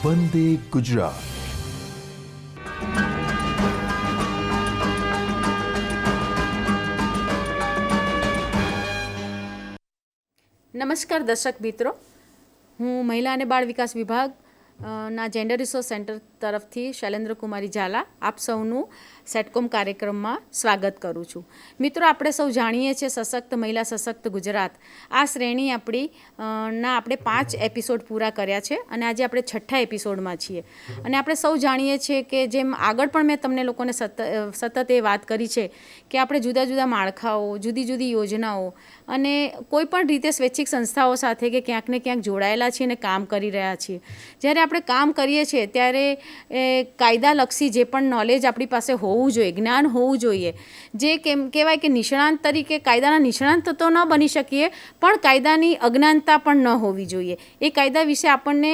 વંદે ગુજરાત. નમસ્કાર દર્શક મિત્રો, હું મહિલા અને બાળ વિકાસ વિભાગ ના જેન્ડર રિસોર્સ સેન્ટર તરફથી શૈલેન્દ્ર કુમારી ઝાલા આપ સૌનું સેટકોમ કાર્યક્રમમાં સ્વાગત કરું છું. મિત્રો, આપણે સૌ જાણીએ છીએ સશક્ત મહિલા સશક્ત ગુજરાત આ શ્રેણી આપણે 5 એપિસોડ પૂરા કર્યા છે અને આજે આપણે 6થા એપિસોડમાં છીએ. અને આપણે સૌ જાણીએ છીએ કે જેમ આગળ પણ મેં તમને લોકોને સતત એ વાત કરી છે કે આપણે જુદા જુદા માળખાઓ, જુદી જુદી યોજનાઓ અને કોઈ પણ રીતે સ્વૈચ્છિક સંસ્થાઓ સાથે કે ક્યાંક ને ક્યાંક જોડાયેલા છીએ અને કામ કરી રહ્યા છીએ. જ્યારે આપણે કામ કરીએ છીએ ત્યારે કાયદાલક્ષી જે પણ નોલેજ આપણી પાસે હોવું જોઈએ, જ્ઞાન હોવું જોઈએ, જે કહેવાય કે નિષ્ણાંત તરીકે કાયદાના નિષ્ણાંત તો ન બની શકીએ પણ કાયદાની અજ્ઞાનતા પણ ન હોવી જોઈએ. એ કાયદા વિશે આપણને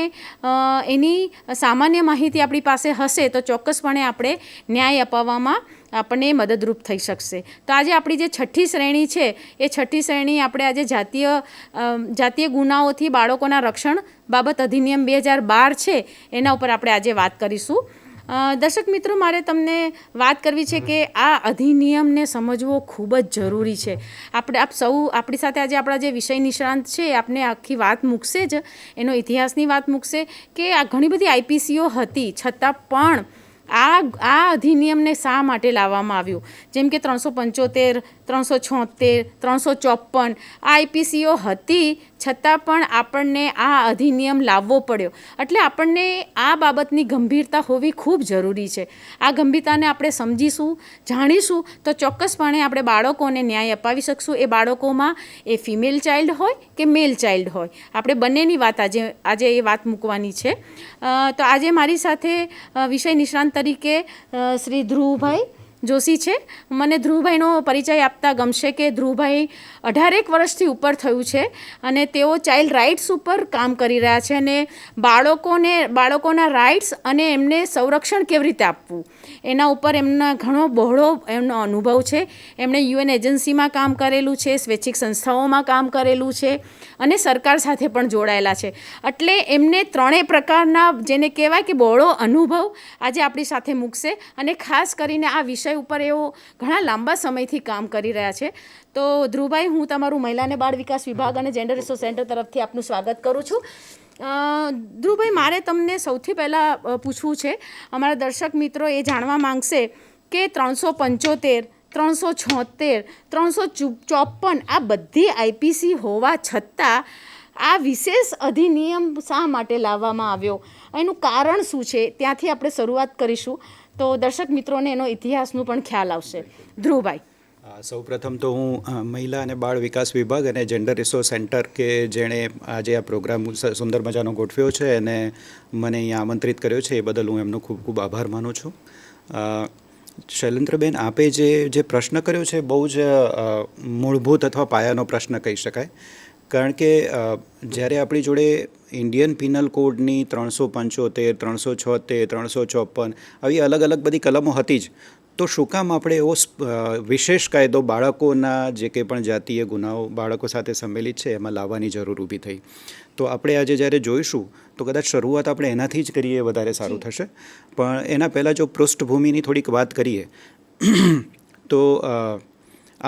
એની સામાન્ય માહિતી આપણી પાસે હશે તો ચોક્કસપણે આપણે ન્યાય અપાવવામાં આપણને મદદરૂપ થઈ શકશે. તો આજે આપણી જે 6ઠ્ઠી શ્રેણી છે એ 6ઠ્ઠી શ્રેણી આપણે આજે જાતીય ગુનાઓથી બાળકોના રક્ષણ બાબત અધિનિયમ 2012 છે એના ઉપર આપણે આજે વાત કરીશું. દર્શક મિત્રો, મારે તમને વાત કરવી છે કે આ અધિનિયમને સમજવો ખૂબ જ જરૂરી છે. આપણી સાથે આજે આપણા જે વિષય નિષ્ણાંત છે આપને આખી વાત મૂકશે જ, એનો ઇતિહાસની વાત મૂકશે કે આ ઘણી બધી આઈપીસીઓ હતી છતાં પણ આ અધિનિયમને શા માટે લાવવામાં આવ્યું. જેમ કે 375, 376, 354 આ આઈપીસીઓ હતી છતાં પણ આપણને આ અધિનિયમ લાવવો પડ્યો. એટલે આપણને આ બાબતની ગંભીરતા હોવી ખૂબ જરૂરી છે. આ ગંભીરતાને આપણે સમજીશું, જાણીશું તો ચોક્કસપણે આપણે બાળકોને ન્યાય અપાવી શકશું. એ બાળકોમાં એ ફિમેલ ચાઇલ્ડ હોય કે મેલ ચાઇલ્ડ હોય, આપણે બંનેની વાત આજે એ વાત મૂકવાની છે. તો આજે મારી સાથે વિષય નિષ્ણાંત તરીકે શ્રી ધ્રુવભાઈ જોશી છે. મને ધ્રુવભાઈનો પરિચય આપતા ગમશે કે ધ્રુવભાઈ 18 વર્ષથી ઉપર થયું છે અને તેઓ ચાઇલ્ડ રાઇટ્સ ઉપર કામ કરી રહ્યા છે અને બાળકોના રાઇટ્સ અને એમને સંરક્ષણ કેવી રીતે આપવું એના ઉપર એમના ઘણો બહોળો એમનો અનુભવ છે. એમણે યુએન એજન્સીમાં કામ કરેલું છે, સ્વૈચ્છિક સંસ્થાઓમાં કામ કરેલું છે અને સરકાર સાથે પણ જોડાયેલા છે. એટલે એમને ત્રણેય પ્રકારના જેને કહેવાય કે બહોળો અનુભવ આજે આપણી સાથે મૂકશે. અને ખાસ કરીને આ વિષય ઉપર એઓ ઘણા લાંબા સમયથી કામ કરી રહ્યા છે. તો ધ્રુવભાઈ, હું તમારું મહિલા અને બાળ વિકાસ વિભાગ અને જેન્ડર રિસોર્સ સેન્ટર તરફથી આપનું સ્વાગત કરું છું. ધ્રુવભાઈ, મારે તમને સૌથી પહેલાં પૂછવું છે, અમારા દર્શક મિત્રો એ જાણવા માંગશે કે 375, 376, 354 આ બધી આઈપીસી હોવા છતાં આ વિશેષ અધિનિયમ શા માટે લાવવામાં આવ્યો, એનું કારણ શું છે, ત્યાંથી આપણે શરૂઆત કરીશું તો દર્શક મિત્રોને એનો ઇતિહાસનું પણ ખ્યાલ આવશે. ધ્રુવભાઈ. સૌપ્રથમ તો હું મહિલા અને બાળ વિકાસ વિભાગ અને જેન્ડર રિસોર્સ સેન્ટર કે જેણે આજે આ પ્રોગ્રામ સુંદર મજાનો ગોઠવ્યો છે અને મને અહીંયા આમંત્રિત કર્યો છે એ બદલ હું એમનો ખૂબ ખૂબ આભાર માનું છું. શૈલેન્દ્રબેન, આપે જે પ્રશ્ન કર્યો છે બહુ જ મૂળભૂત અથવા પાયાનો પ્રશ્ન કહી શકાય. કારણ કે જ્યારે આપણી જોડે ઇન્ડિયન પિનલ કોડની 375, 376, 354 આવી અલગ અલગ બધી કલમો હતી જ, તો શું કામ આપણે એવો વિશેષ કાયદો બાળકોના જે કંઈ પણ જાતીય ગુનાઓ બાળકો સાથે સંમેલિત છે એમાં લાવવાની જરૂર ઊભી થઈ? તો આપણે આજે જ્યારે જોઈશું તો કદાચ શરૂઆત આપણે એનાથી જ કરીએ વધારે સારું થશે. પણ એના પહેલાં જો પૃષ્ઠભૂમિની થોડીક વાત કરીએ તો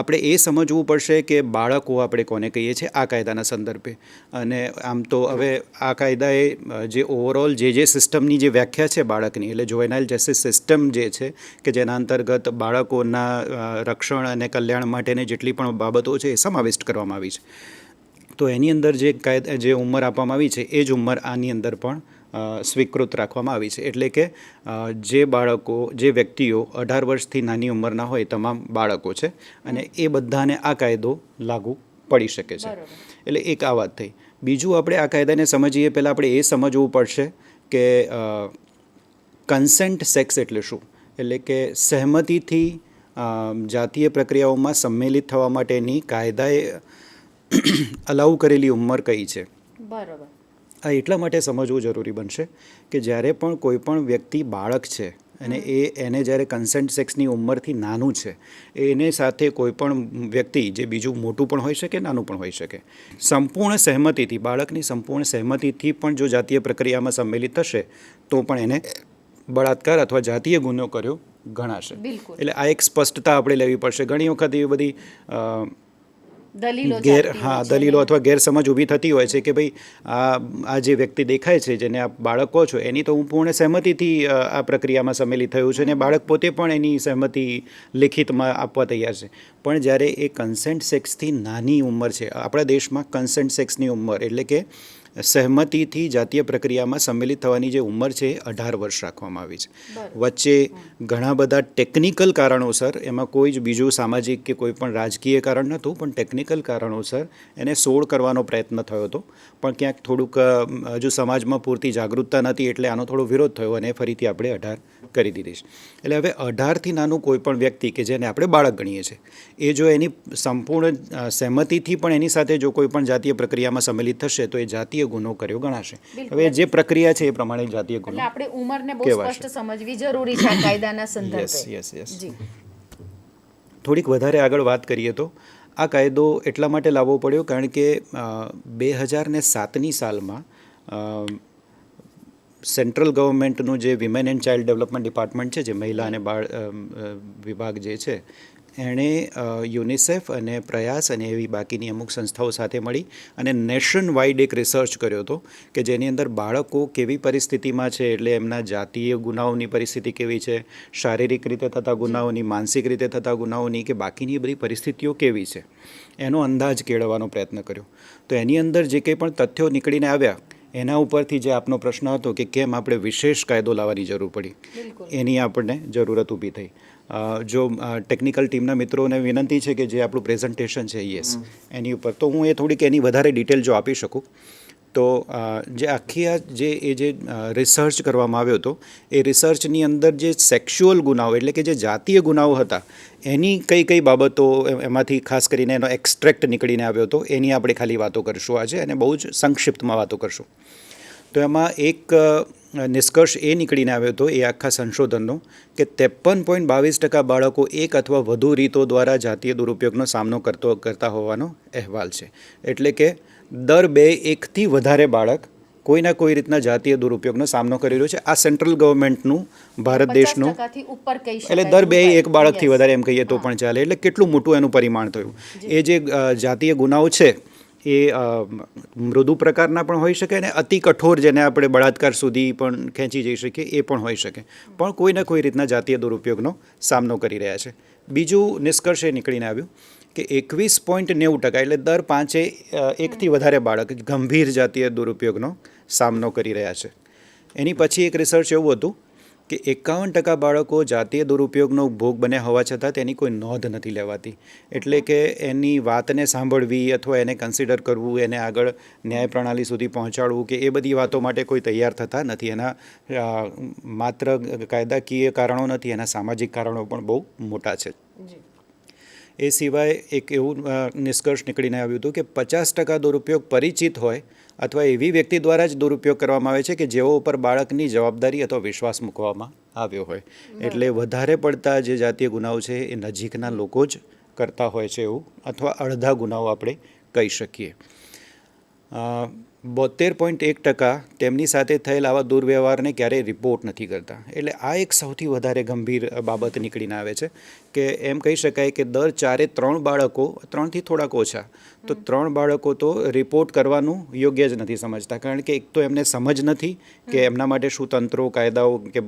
આપણે એ સમજવું પડશે કે બાળકો આપણે કોને કહીએ છીએ આ કાયદાના સંદર્ભે. અને આમ તો હવે આ કાયદાએ જે ઓવરઓલ જે સિસ્ટમની જે વ્યાખ્યા છે બાળકની, એટલે જુવેનાઇલ જસ્ટિસ સિસ્ટમ જે છે કે જેના અંતર્ગત બાળકોના રક્ષણ અને કલ્યાણ માટેની જેટલી પણ બાબતો છે એ સમાવિષ્ટ કરવામાં આવી છે. તો એની અંદર જે ઉંમર આપવામાં આવી છે એ જ ઉંમર આની અંદર પણ સ્વીકૃત રાખવામાં આવી છે. એટલે કે જે વ્યક્તિઓ 18 વર્ષથી નાની ઉંમરના હોય તમામ બાળકો છે અને એ બધાને આ કાયદો લાગુ પડી શકે છે. એટલે એક આ વાત થઈ. બીજું, આપણે આ કાયદાને સમજીએ પહેલાં આપણે એ સમજવું પડશે કે કન્સેન્ટ સેક્સ એટલે શું. એટલે કે સહેમતિથી જાતીય પ્રક્રિયાઓમાં સંમેલિત થવા માટેની કાયદાએ અલાઉ કરેલી ઉંમર કઈ છે. બરાબર. આ એટલા માટે સમજવું જરૂરી બનશે કે જ્યારે પણ કોઈ પણ વ્યક્તિ બાળક છે અને એને જ્યારે કન્સેન્ટ સેક્સની ઉંમરથી નાનું છે એને સાથે કોઈ પણ વ્યક્તિ જે બીજું મોટું પણ હોઈ શકે નાનું પણ હોઈ શકે સંપૂર્ણ સહેમતિથી બાળકની સંપૂર્ણ સહેમતિથી પણ જો જાતીય પ્રક્રિયામાં સંમેલિત થશે તો પણ એને બળાત્કાર અથવા જાતીય ગુનો કર્યો ગણાશે. એટલે આ એક સ્પષ્ટતા આપણે લેવી પડશે. ઘણી વખત એવી બધી દલીલો અથવા ગેરસમજ ઊભી થતી હોય છે કે ભાઈ આ જે વ્યક્તિ દેખાય છે જેને આ બાળક કહો છો એની તો હું પૂર્ણ સહેમતિથી આ પ્રક્રિયામાં સંમેલિત થયું છે અને બાળક પોતે પણ એની સહેમતિ લેખિતમાં આપવા તૈયાર છે. પણ જ્યારે એ કન્સેન્ટ સેક્સથી નાની ઉંમર છે, આપણા દેશમાં કન્સેન્ટ સેક્સની ઉંમર એટલે કે સહેમતિથી જાતીય પ્રક્રિયામાં સંમેલિત થવાની જે ઉંમર છે એ 18 વર્ષ રાખવામાં આવી છે. વચ્ચે ઘણા બધા ટેકનિકલ કારણોસર, એમાં કોઈ જ બીજું સામાજિક કે કોઈ પણ રાજકીય કારણ નહોતું, પણ ટેકનિકલ કારણોસર એને 16 કરવાનો પ્રયત્ન થયો હતો. પણ ક્યાંક થોડુંક હજુ સમાજમાં પૂરતી જાગૃતતા નથી એટલે આનો થોડો વિરોધ થયો અને ફરીથી આપણે 18 કરી દીધી છે. એટલે હવે 18થી નાનું કોઈ પણ વ્યક્તિ કે જેને આપણે બાળક ગણીએ છીએ એ જો એની સંપૂર્ણ સહેમતિથી પણ એની સાથે જો કોઈ પણ જાતીય પ્રક્રિયામાં સંમેલિત થશે તો એ જાતીય ગુનો કર્યો ગણાશે. હવે જે પ્રક્રિયા છે એ પ્રમાણે જાતીય ગુનો. એટલે આપણે ઉંમરને બહુ સ્પષ્ટ સમજવી જરૂરી છે આ કાયદાના સંદર્ભે. યસ. થોડીક વધારે આગળ વાત કરીએ તો આ કાયદો એટલા માટે લાવવો પડ્યો કારણ કે 2007ની સાલમાં સેન્ટ્રલ ગવર્મેન્ટનું જે women and child development department છે, જે મહિલા અને બાળ વિભાગ જે છે, એણે યુનિસેફ અને પ્રયાસ અને એવી બાકીની અમુક સંસ્થાઓ સાથે મળી અને નેશન વાઇડ એક રિસર્ચ કર્યો હતો કે જેની અંદર બાળકો કેવી પરિસ્થિતિમાં છે, એટલે એમના જાતીય ગુનાઓની પરિસ્થિતિ કેવી છે, શારીરિક રીતે થતા ગુનાઓની, માનસિક રીતે થતા ગુનાઓની કે બાકીની બધી પરિસ્થિતિઓ કેવી છે, એનો અંદાજ કેળવવાનો પ્રયત્ન કર્યો. તો એની અંદર જે કંઈ પણ તથ્યો નીકળીને આવ્યા એના ઉપરથી જે આપનો પ્રશ્ન હતો કે કેમ આપણે વિશેષ કાયદો લાવવાની જરૂર પડી, એની આપણને જરૂરત ઊભી થઈ. જો ટેકનિકલ ટીમના મિત્રોને વિનંતી છે કે જે આપણું પ્રેઝન્ટેશન છે એની ઉપર તો હું એ થોડીક એની વધારે ડિટેલ જો આપી શકું તો જે આખી આ જે રિસર્ચ કરવામાં આવ્યો હતો એ રિસર્ચની અંદર જે સેક્સ્યુઅલ ગુનાઓ એટલે કે જે જાતીય ગુનાઓ હતા એની કઈ બાબતો એમાંથી ખાસ કરીને એનો એક્સ્ટ્રેક્ટ નીકળીને આવ્યો હતો એની આપણે ખાલી વાતો કરીશું આજે અને બહુ જ સંક્ષિપ્તમાં વાતો કરશું. તો એમાં એક નિષ્કર્ષ એ નીકળીને આવ્યો હતો એ આખા સંશોધનનો કે 53.22% બાળકો એક અથવા વધુ રીતો દ્વારા જાતીય દુરુપયોગનો સામનો કરતા હોવાનો અહેવાલ છે. એટલે કે દર 1થી વધારે બાળક કોઈના કોઈ રીતના જાતીય દુરુપયોગનો સામનો કરી રહ્યો છે. આ સેન્ટ્રલ ગવર્મેન્ટનું ભારત દેશનું, એટલે દર 2 એક બાળકથી વધારે એમ કહીએ તો પણ ચાલે. એટલે કેટલું મોટું એનું પરિમાણ થયું. એ જે જાતીય ગુનાઓ છે એ મૃદુ પ્રકારના પણ હોઈ શકે અને અતિ કઠોર જેને આપણે બળાત્કાર સુધી પણ ખેંચી જઈ શકીએ એ પણ હોઈ શકે, પણ કોઈના કોઈ રીતના જાતીય દુરુપયોગનો સામનો કરી રહ્યા છે. બીજું નિષ્કર્ષ એ નીકળીને આવ્યું કે 21.90% એટલે દર 5એ એકથી વધારે બાળક ગંભીર જાતીય દુરુપયોગનો સામનો કરી રહ્યા છે. એની પછી એક રિસર્ચ એવું હતું કે 51% બાળકો જાતીય દુરુપયોગનો ભોગ બન્યા હોવા છતાં તેની કોઈ નોંધ નથી લેવાતી. એટલે કે એની વાતને સાંભળવી અથવા એને કન્સિડર કરવું, એને આગળ ન્યાય પ્રણાલી સુધી પહોંચાડવું કે એ બધી વાતો માટે કોઈ તૈયાર થતા નથી. એના માત્ર કાયદાકીય કારણો નથી, એના સામાજિક કારણો પણ બહુ મોટા છે. એ સિવાય એક એવું નિષ્કર્ષ નીકળીને આવ્યું હતું કે 50% દુરુપયોગ પરિચિત હોય અથવા એવી વ્યક્તિ દ્વારા જ દુરુપયોગ કરવામાં આવે છે કે જેઓ ઉપર બાળકની જવાબદારી અથવા વિશ્વાસ મૂકવામાં આવ્યો હોય. એટલે વધારે પડતા જે જાતીય ગુનાઓ છે એ નજીકના લોકો જ કરતા હોય છે એવું, અથવા અડધા ગુનાઓ આપણે કહી શકીએ. 72.1% તેમની સાથે થયેલ આવા દુર્વ્યવહારને ક્યારેય રિપોર્ટ નથી કરતા. એટલે આ એક સૌથી વધારે ગંભીર બાબત નીકળીને આવે છે કે એમ કહી શકાય કે દર 4એ 3 બાળકો, 3થી થોડાક ઓછા, તો 3 બાળકો તો રિપોર્ટ કરવાનું યોગ્ય જ નથી સમજતા. કારણ કે એક તો એમને સમજ નથી કે એમના માટે શું તંત્રો, કાયદાઓ કે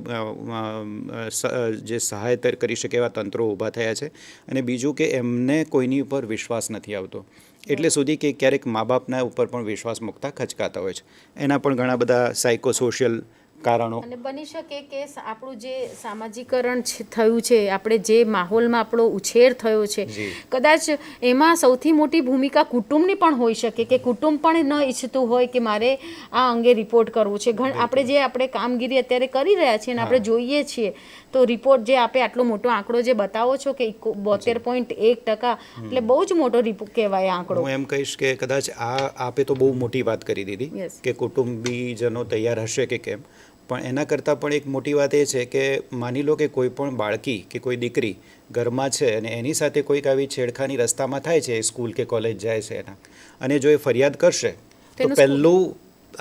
જે સહાયતા કરી શકે એવા તંત્રો ઊભા થયા છે, અને બીજું કે એમને કોઈની ઉપર વિશ્વાસ નથી આવતો. એટલે સુધી કે ક્યારેક મા બાપના ઉપર પણ વિશ્વાસ મૂકતા ખચકાતા હોય છે. એના પણ ઘણા બધા સાયકોસોશિયલ કારણો. અને બની શકે કે આપણું જે સામાજિકરણ થયું છે, આપણે જે માહોલમાં આપણો ઉછેર થયો છે, કદાચ એમાં સૌથી મોટી ભૂમિકા કુટુંબની પણ હોઈ શકે કે કુટુંબ પણ ન ઈચ્છતું હોય કે મારે આ અંગે રિપોર્ટ કરવો છે. આપણે કામગીરી અત્યારે કરી રહ્યા છીએ અને આપણે જોઈએ છીએ તો રિપોર્ટ જે આપે આટલો મોટો આંકડો જે બતાવો છો કે 72.1%, એટલે બહુ જ મોટો કહેવાય આંકડો. હું એમ કહીશ કે કદાચ આપે તો બહુ મોટી વાત કરી દીધી કે કુટુંબીજનો તૈયાર હશે કે કેમ, પણ એના કરતાં પણ એક મોટી વાત એ છે કે માની લો કે કોઈ પણ બાળકી કે કોઈ દીકરી ઘરમાં છે અને એની સાથે કોઈક આવી છેડખાની રસ્તામાં થાય છે, સ્કૂલ કે કોલેજ જાય છે એના, અને જો એ ફરિયાદ કરશે તો તેનું પહેલું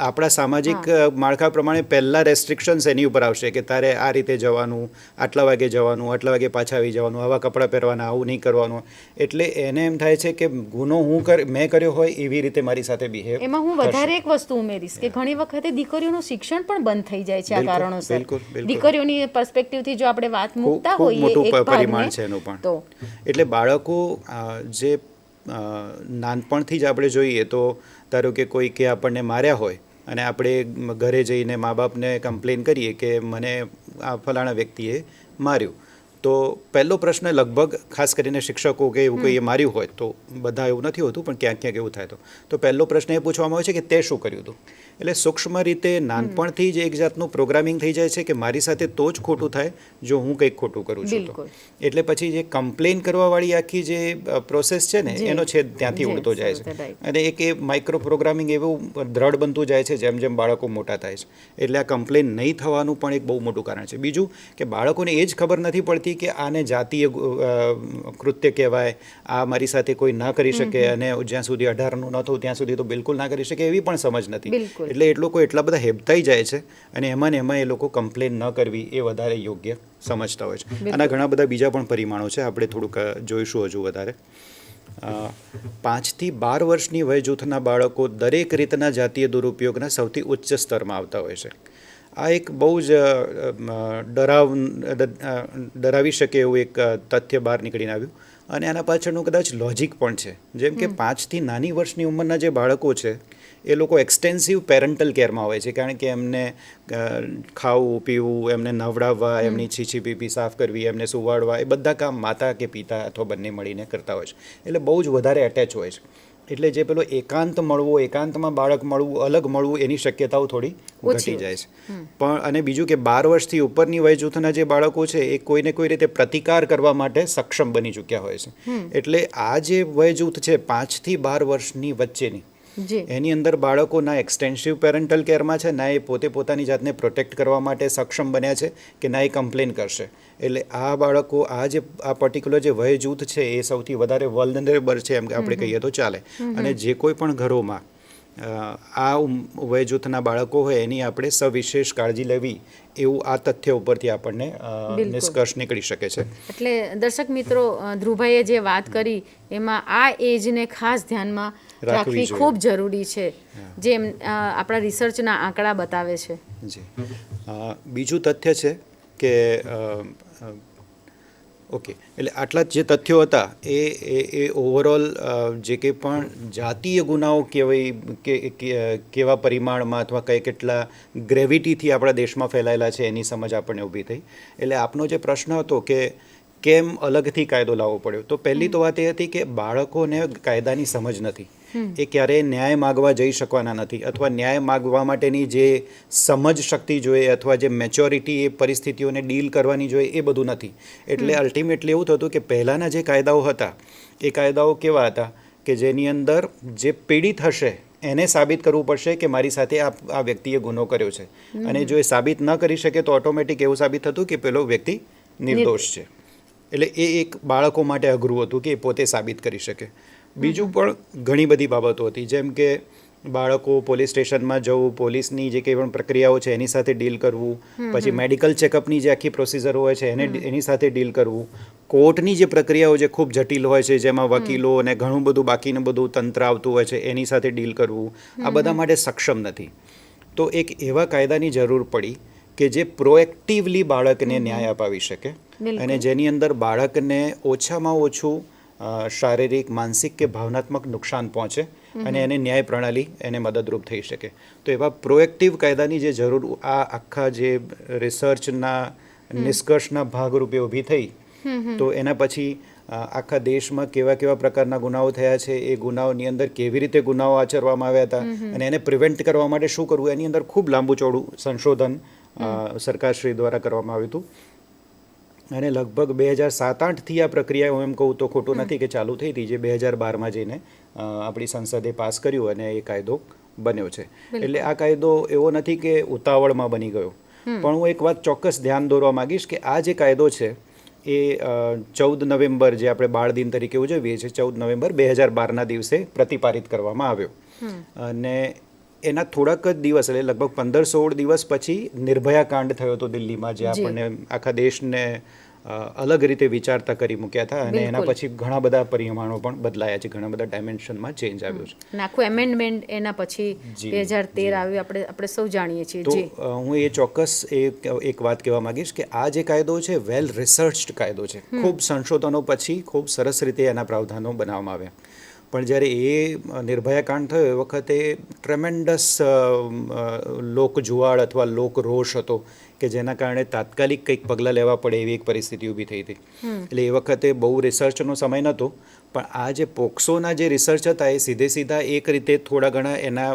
આપણા સામાજિક માળખા પ્રમાણે પહેલાં રેસ્ટ્રિક્શન્સ એની ઉપર આવશે કે તારે આ રીતે જવાનું, આટલા વાગે જવાનું, આટલા વાગે પાછા આવી જવાનું, આવા કપડાં પહેરવાના, આવું નહીં કરવાનું. એટલે એને એમ થાય છે કે ગુનો મેં કર્યો હોય એવી રીતે મારી સાથે બિહેવ. એમાં હું વધારે એક વસ્તુ ઉમેરીશ કે ઘણી વખતે દીકરીઓનું શિક્ષણ પણ બંધ થઈ જાય છે આ કારણોસર. બિલકુલ. દીકરીઓની પર્સ્પેક્ટિવથી જો આપણે વાત મૂકતા ખૂબ હોઈએ મોટું એક પરિમાણ ભાગને છે એનું પણ. તો એટલે બાળકો જે નાનપણથી જ આપણે જોઈએ તો ધારો કે કોઈ કે આપણને માર્યા હોય અને આપણે ઘરે જઈને મા બાપને કમ્પ્લેન કરીએ કે મને આ ફલાણા વ્યક્તિએ માર્યું, તો પહેલો પ્રશ્ન લગભગ ખાસ કરીને શિક્ષકો કે એવું કોઈએ માર્યું હોય, તો બધા એવું નથી હોતું પણ ક્યાંક ક્યાંક એવું થાય તો પહેલો પ્રશ્ન એ પૂછવામાં આવે છે કે તે શું કર્યું હતું. એટલે સૂક્ષ્મ રીતે નાનપણથી જ એક જાતનું પ્રોગ્રામિંગ થઈ જાય છે કે મારી સાથે તો જ ખોટું થાય જો હું કંઈક ખોટું કરું છું તો. એટલે પછી જે કમ્પ્લેન કરવાવાળી આખી જે પ્રોસેસ છે ને એનો છેદ ત્યાંથી ઉડતો જાય છે, અને એક એ માઇક્રો પ્રોગ્રામિંગ એવું દ્રઢ બનતું જાય છે જેમ જેમ બાળકો મોટા થાય છે. એટલે આ કમ્પ્લેન નહીં થવાનું પણ એક બહુ મોટું કારણ છે. બીજું કે બાળકોને એ જ ખબર નથી પડતી કે આને જાતીય કૃત્ય કહેવાય, આ મારી સાથે કોઈ ના કરી શકે, અને જ્યાં સુધી 18નું ન થયું ત્યાં સુધી તો બિલકુલ ના કરી શકે, એવી પણ સમજ નથી. એટલે એ લોકો એટલા બધા હેબતાઈ જાય છે અને એમાં એ લોકો કમ્પ્લેન ન કરવી એ વધારે યોગ્ય સમજતા હોય છે. આના ઘણા બધા બીજા પણ પરિમાણો છે, આપણે થોડુંક જોઈશું હજુ વધારે. 5 થી 12 વર્ષની વય જૂથના બાળકો દરેક રીતના જાતીય દુરુપયોગના સૌથી ઉચ્ચ સ્તરમાં આવતા હોય છે. આ એક બહુ જ ડરાવી શકે એવું એક તથ્ય બહાર નીકળીને આવ્યું, અને આના પાછળનું કદાચ લોજિક પણ છે. જેમ કે 5 થી નાની વર્ષની ઉંમરના જે બાળકો છે એ લોકો એક્સટેન્સિવ પેરેન્ટલ કેરમાં હોય છે, કારણ કે એમને ખાવું પીવું, એમને નવડાવવા, એમની છીછી પીપી સાફ કરવી, એમને સુવાડવા, એ બધા કામ માતા કે પિતા અથવા બંને મળીને કરતા હોય છે. એટલે બહુ જ વધારે એટેચ હોય છે. એટલે જે પેલો એકાંત મળવો, એકાંતમાં બાળક મળવું, અલગ મળવું, એની શક્યતાઓ થોડી ઘટી જાય છે. પણ અને બીજું કે 12 વર્ષથી ઉપરની વય જૂથના જે બાળકો છે એ કોઈને કોઈ રીતે પ્રતિકાર કરવા માટે સક્ષમ બની ચૂક્યા હોય છે. એટલે આ જે વય જૂથ છે 5 થી 12 વર્ષની વચ્ચેની, એની અંદર બાળકો ના એક્સટેન્સિવ પેરેન્ટલ કેરમાં છે, ના એ પોતે પોતાની જાતને પ્રોટેક્ટ કરવા માટે સક્ષમ બન્યા છે, કે ના એ કમ્પ્લેન કરશે. એટલે આ બાળકો આ પર્ટિક્યુલર જે વય જૂથ છે એ સૌથી વધારે વલ્નરેબલ છે એમ આપણે કહીએ તો ચાલે. અને જે કોઈ પણ ઘરોમાં આ વય જૂથના બાળકો હોય એની આપણે સવિશેષ કાળજી લેવી, એવું આ તથ્ય ઉપરથી આપણને નિષ્કર્ષ નીકળી શકે છે. એટલે દર્શક મિત્રો, ધ્રુવભાઈએ જે વાત કરી એમાં આ એજને ખાસ ધ્યાનમાં રાખવી ખૂબ જરૂરી છે, જેમ આપણા રિસર્ચના આંકડા બતાવે છે. જી. બીજું તથ્ય છે કે ઓકે, એટલે આટલા જે તથ્યો હતા એ ઓવરઓલ જે કંઈ પણ જાતીય ગુનાઓ કેવા પરિમાણમાં અથવા કેટલા ગ્રેવિટીથી આપણા દેશમાં ફેલાયેલા છે એની સમજ આપણને ઊભી થઈ. એટલે આપનો જે પ્રશ્ન હતો કે કેમ અલગથી કાયદો લાવવો પડ્યો, તો પહેલી તો વાત એ હતી કે બાળકોને કાયદાની સમજ નથી. એ ક્યારેય ન્યાય માગવા જઈ શકવાના નથી, અથવા ન્યાય માગવા માટેની જે સમજ શક્તિ જોઈએ અથવા જે મેચ્યોરિટી એ પરિસ્થિતિઓને ડીલ કરવાની જોઈએ એ બધું નથી. એટલે અલ્ટિમેટલી એવું થતું કે પહેલાંના જે કાયદાઓ હતા એ કાયદાઓ કેવા હતા કે જેની અંદર જે પીડિત હશે એને સાબિત કરવું પડશે કે મારી સાથે આ વ્યક્તિએ ગુનો કર્યો છે, અને જો એ સાબિત ન કરી શકે તો ઓટોમેટિક એવું સાબિત થતું કે પેલો વ્યક્તિ નિર્દોષ છે. એટલે એ એક બાળકો માટે અઘરું હતું કે એ પોતે સાબિત કરી શકે. બીજું પણ ઘણી બધી બાબતો હતી, જેમ કે બાળકો પોલીસ સ્ટેશનમાં જવું, પોલીસની જે કંઈ પણ પ્રક્રિયાઓ છે એની સાથે ડીલ કરવું, પછી મેડિકલ ચેકઅપની જે આખી પ્રોસિજર હોય છે એની સાથે ડીલ કરવું, કોર્ટની જે પ્રક્રિયાઓ જે ખૂબ જટિલ હોય છે જેમાં વકીલો અને ઘણું બધું બાકીનું બધું તંત્ર આવતું હોય છે એની સાથે ડીલ કરવું, આ બધા માટે સક્ષમ નથી. તો એક એવા કાયદાની જરૂર પડી કે જે પ્રોએક્ટિવલી બાળકને ન્યાય અપાવી શકે, અને જેની અંદર બાળકને ઓછામાં ઓછું શારીરિક, માનસિક કે ભાવનાત્મક નુકસાન પહોંચે અને એને ન્યાય પ્રણાલી એને મદદરૂપ થઈ શકે. તો એવા પ્રોએક્ટિવ કાયદાની જે જરૂર આ આખા જે રિસર્ચના નિષ્કર્ષના ભાગરૂપે ઊભી થઈ. તો એના પછી આખા દેશમાં કેવા કેવા પ્રકારના ગુનાઓ થયા છે, એ ગુનાઓની અંદર કેવી રીતે ગુનાઓ આચરવામાં આવ્યા હતા, અને એને પ્રિવેન્ટ કરવા માટે શું કરવું, એની અંદર ખૂબ લાંબુ ચોડું સંશોધન સરકારશ્રી દ્વારા કરવામાં આવ્યું હતું. અને લગભગ 2007-08થી આ પ્રક્રિયા, હું એમ કહું તો ખોટું નથી, કે ચાલુ થઈ હતી, જે 2012માં જઈને આપણી સંસદે પાસ કર્યું અને એ કાયદો બન્યો છે. એટલે આ કાયદો એવો નથી કે ઉતાવળમાં બની ગયો, પણ હું એક વાત ચોક્કસ ધ્યાન દોરવા માંગીશ કે આ જે કાયદો છે એ 14 નવેમ્બર જે આપણે બાળ દિન તરીકે ઉજવીએ છીએ 14 નવેમ્બર 2012ના દિવસે પ્રતિપારિત કરવામાં આવ્યો અને એના થોડાક જ દિવસ એટલે લગભગ 15-16 દિવસ પછી નિર્ભયા કાંડ થયો હતો દિલ્હીમાં જે આપણને આખા દેશને અલગ રીતે વિચારતા કરી મૂક્યા હતા અને એના પછી ઘણા બધા પરિમાણો પણ બદલાયા છે, ઘણા બધા ડાયમેન્શનમાં ચેન્જ આવ્યો છે. આખું એમેન્ડમેન્ટ એના પછી 2013 આવ્યું, આપણે સૌ જાણીએ છીએ. તો હું એ ચોક્કસ એક વાત કહેવા માંગીશ કે આ જે કાયદો છે વેલ રિસર્ચ્ડ કાયદો છે, ખૂબ સંશોધનો પછી ખૂબ સરસ રીતે એના પ્રાવધાનો બનાવવામાં આવ્યા. પણ જ્યારે એ નિર્ભયા કાંડ થયો એ વખતે ટ્રેમેન્ડસ લોકજુવાળ અથવા લોકરોષ હતો કે જેના કારણે તાત્કાલિક કંઈક પગલાં લેવા પડે એવી એક પરિસ્થિતિ ઊભી થઈ હતી. એટલે એ વખતે બહુ રિસર્ચનો સમય નહોતો, પણ આ જે પોક્સોના જે રિસર્ચ હતા એ સીધા એક રીતે થોડા ઘણા એના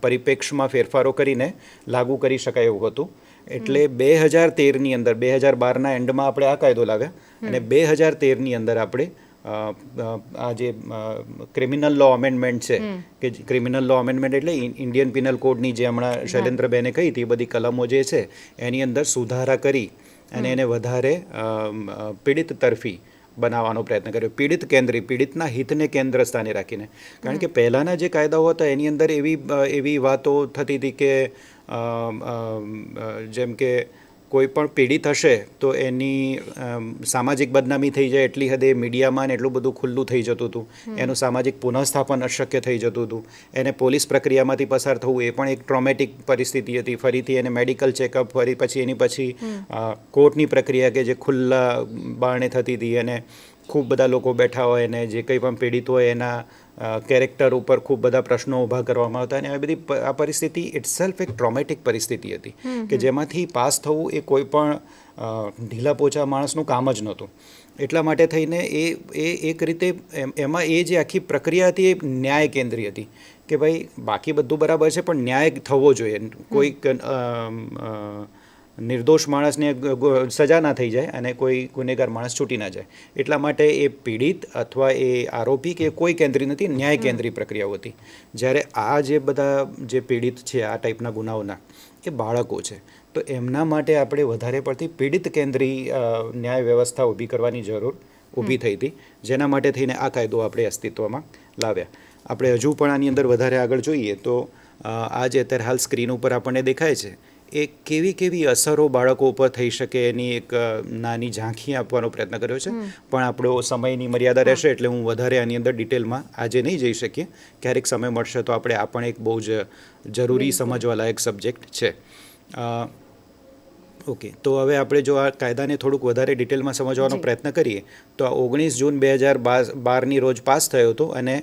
પરિપ્રેક્ષમાં ફેરફારો કરીને લાગુ કરી શકાય એવું હતું. એટલે 2013ની અંદર 2012ના એન્ડમાં આપણે આ કાયદો લાવ્યા અને 2013ની અંદર આપણે આ જે ક્રિમિનલ લો અમેન્ડમેન્ટ છે કે ક્રિમિનલ લો અમેન્ડમેન્ટ એટલે ઇન્ડિયન પિનલ કોડની જે હમણાં શૈલેન્દ્રબેને કહી હતી એ બધી કલમો જે છે એની અંદર સુધારા કરી અને એને વધારે પીડિત તરફી બનાવવાનો પ્રયત્ન કર્યો, પીડિત કેન્દ્રી, પીડિતના હિતને કેન્દ્ર સ્થાને રાખીને. કારણ કે પહેલાંના જે કાયદાઓ હતા એની અંદર એવી વાતો થતી હતી કે જેમ કે કોઈ પણ પીડિત હશે તો એની સામાજિક બદનામી થઈ જાય એટલી હદે મીડિયામાં એટલું બધું ખુલ્લું થઈ જતું હતું, એનું સામાજિક પુનઃસ્થાપન અશક્ય થઈ જતું હતું, એને પોલીસ પ્રક્રિયામાંથી પસાર થવું એ પણ એક ટ્રોમેટિક પરિસ્થિતિ હતી, ફરીથી એને મેડિકલ ચેકઅપ, ફરી પછી એની પછી કોર્ટની પ્રક્રિયા કે જે ખુલ્લા બારણે થતી હતી અને ખૂબ બધા લોકો બેઠા હોય અને જે કંઈ પણ પીડિત હોય એના કેરેક્ટર ઉપર ખૂબ બધા પ્રશ્નો ઊભા કરવામાં આવતા અને આ બધી આ પરિસ્થિતિ ઇટસેલ્ફ એક ટ્રોમેટિક પરિસ્થિતિ હતી કે જેમાંથી પાસ થવું એ કોઈ પણ ઢીલા પોચા માણસનું કામ જ નહોતું. એટલા માટે થઈને એ એક રીતે એમાં એ જે આખી પ્રક્રિયા હતી એ ન્યાય કેન્દ્રી હતી કે ભાઈ બાકી બધું બરાબર છે પણ ન્યાય થવો જોઈએ, કોઈક નિર્દોષ માણસને સજા ના થઈ જાય અને કોઈ ગુનેગાર માણસ છૂટી ના જાય. એટલા માટે એ પીડિત અથવા એ આરોપી કે કોઈ કેન્દ્રી નથી, ન્યાય કેન્દ્રી પ્રક્રિયાઓ હતી. જ્યારે આ જે બધા જે પીડિત છે આ ટાઈપના ગુનાઓના એ બાળકો છે તો એમના માટે આપણે વધારે પડતી પીડિત કેન્દ્રી ન્યાય વ્યવસ્થા ઊભી કરવાની જરૂર ઊભી થઈ હતી, જેના માટે થઈને આ કાયદો આપણે અસ્તિત્વમાં લાવ્યા. આપણે હજુ પણ આની અંદર વધારે આગળ જોઈએ તો આ જે અત્યારે હાલ સ્ક્રીન ઉપર આપણને દેખાય છે એ કેવી અસરો બાળકો ઉપર થઈ શકે એની એક નાની ઝાંખી આપવાનો પ્રયત્ન કર્યો છે. પણ આપણો સમયની મર્યાદા રહેશે એટલે હું વધારે આની અંદર ડિટેલમાં આજે નહીં જઈ શકીએ, ક્યારેક સમય મળશે તો આપણે આ પણ એક બહુ જ જરૂરી સમજવાલાયક સબ્જેક્ટ છે. ઓકે, તો હવે આપણે જો આ કાયદાને થોડુંક વધારે ડિટેલમાં સમજવાનો પ્રયત્ન કરીએ તો આ 19 જૂન 2012ની રોજ પાસ થયો હતો અને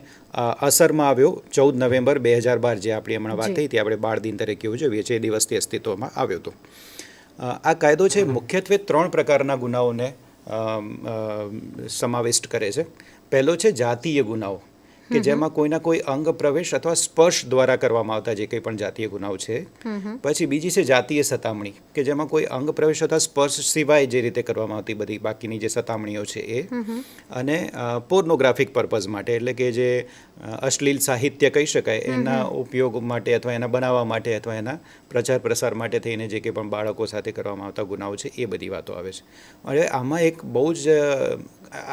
અસરમાં આવ્યો 14 નવેમ્બર 2012 જે આપણી હમણાં વાત થઈ હતી આપણે બાળ દિન તરીકે ઉજવીએ છીએ એ દિવસથી અસ્તિત્વમાં આવ્યો હતો. આ કાયદો છે મુખ્યત્વે 3 પ્રકારના ગુનાઓને સમાવિષ્ટ કરે છે. પહેલો છે જાતીય ગુનાઓ કે જેમાં કોઈના કોઈ અંગ પ્રવેશ અથવા સ્પર્શ દ્વારા કરવામાં આવતા જે કંઈ પણ જાતીય ગુનાઓ છે. પછી બીજી છે જાતીય સતામણી કે જેમાં કોઈ અંગ પ્રવેશ અથવા સ્પર્શ સિવાય જે રીતે કરવામાં આવતી બધી બાકીની જે સતામણીઓ છે એ. અને પોર્નોગ્રાફિક પર્પઝ માટે એટલે કે જે અશ્લીલ સાહિત્ય કહી શકાય એના ઉપયોગ માટે અથવા એના બનાવવા માટે અથવા એના પ્રચાર પ્રસાર માટે થઈને જે કંઈ પણ બાળકો સાથે કરવામાં આવતા ગુનાઓ છે એ બધી વાતો આવે છે. હવે આમાં એક બહુ જ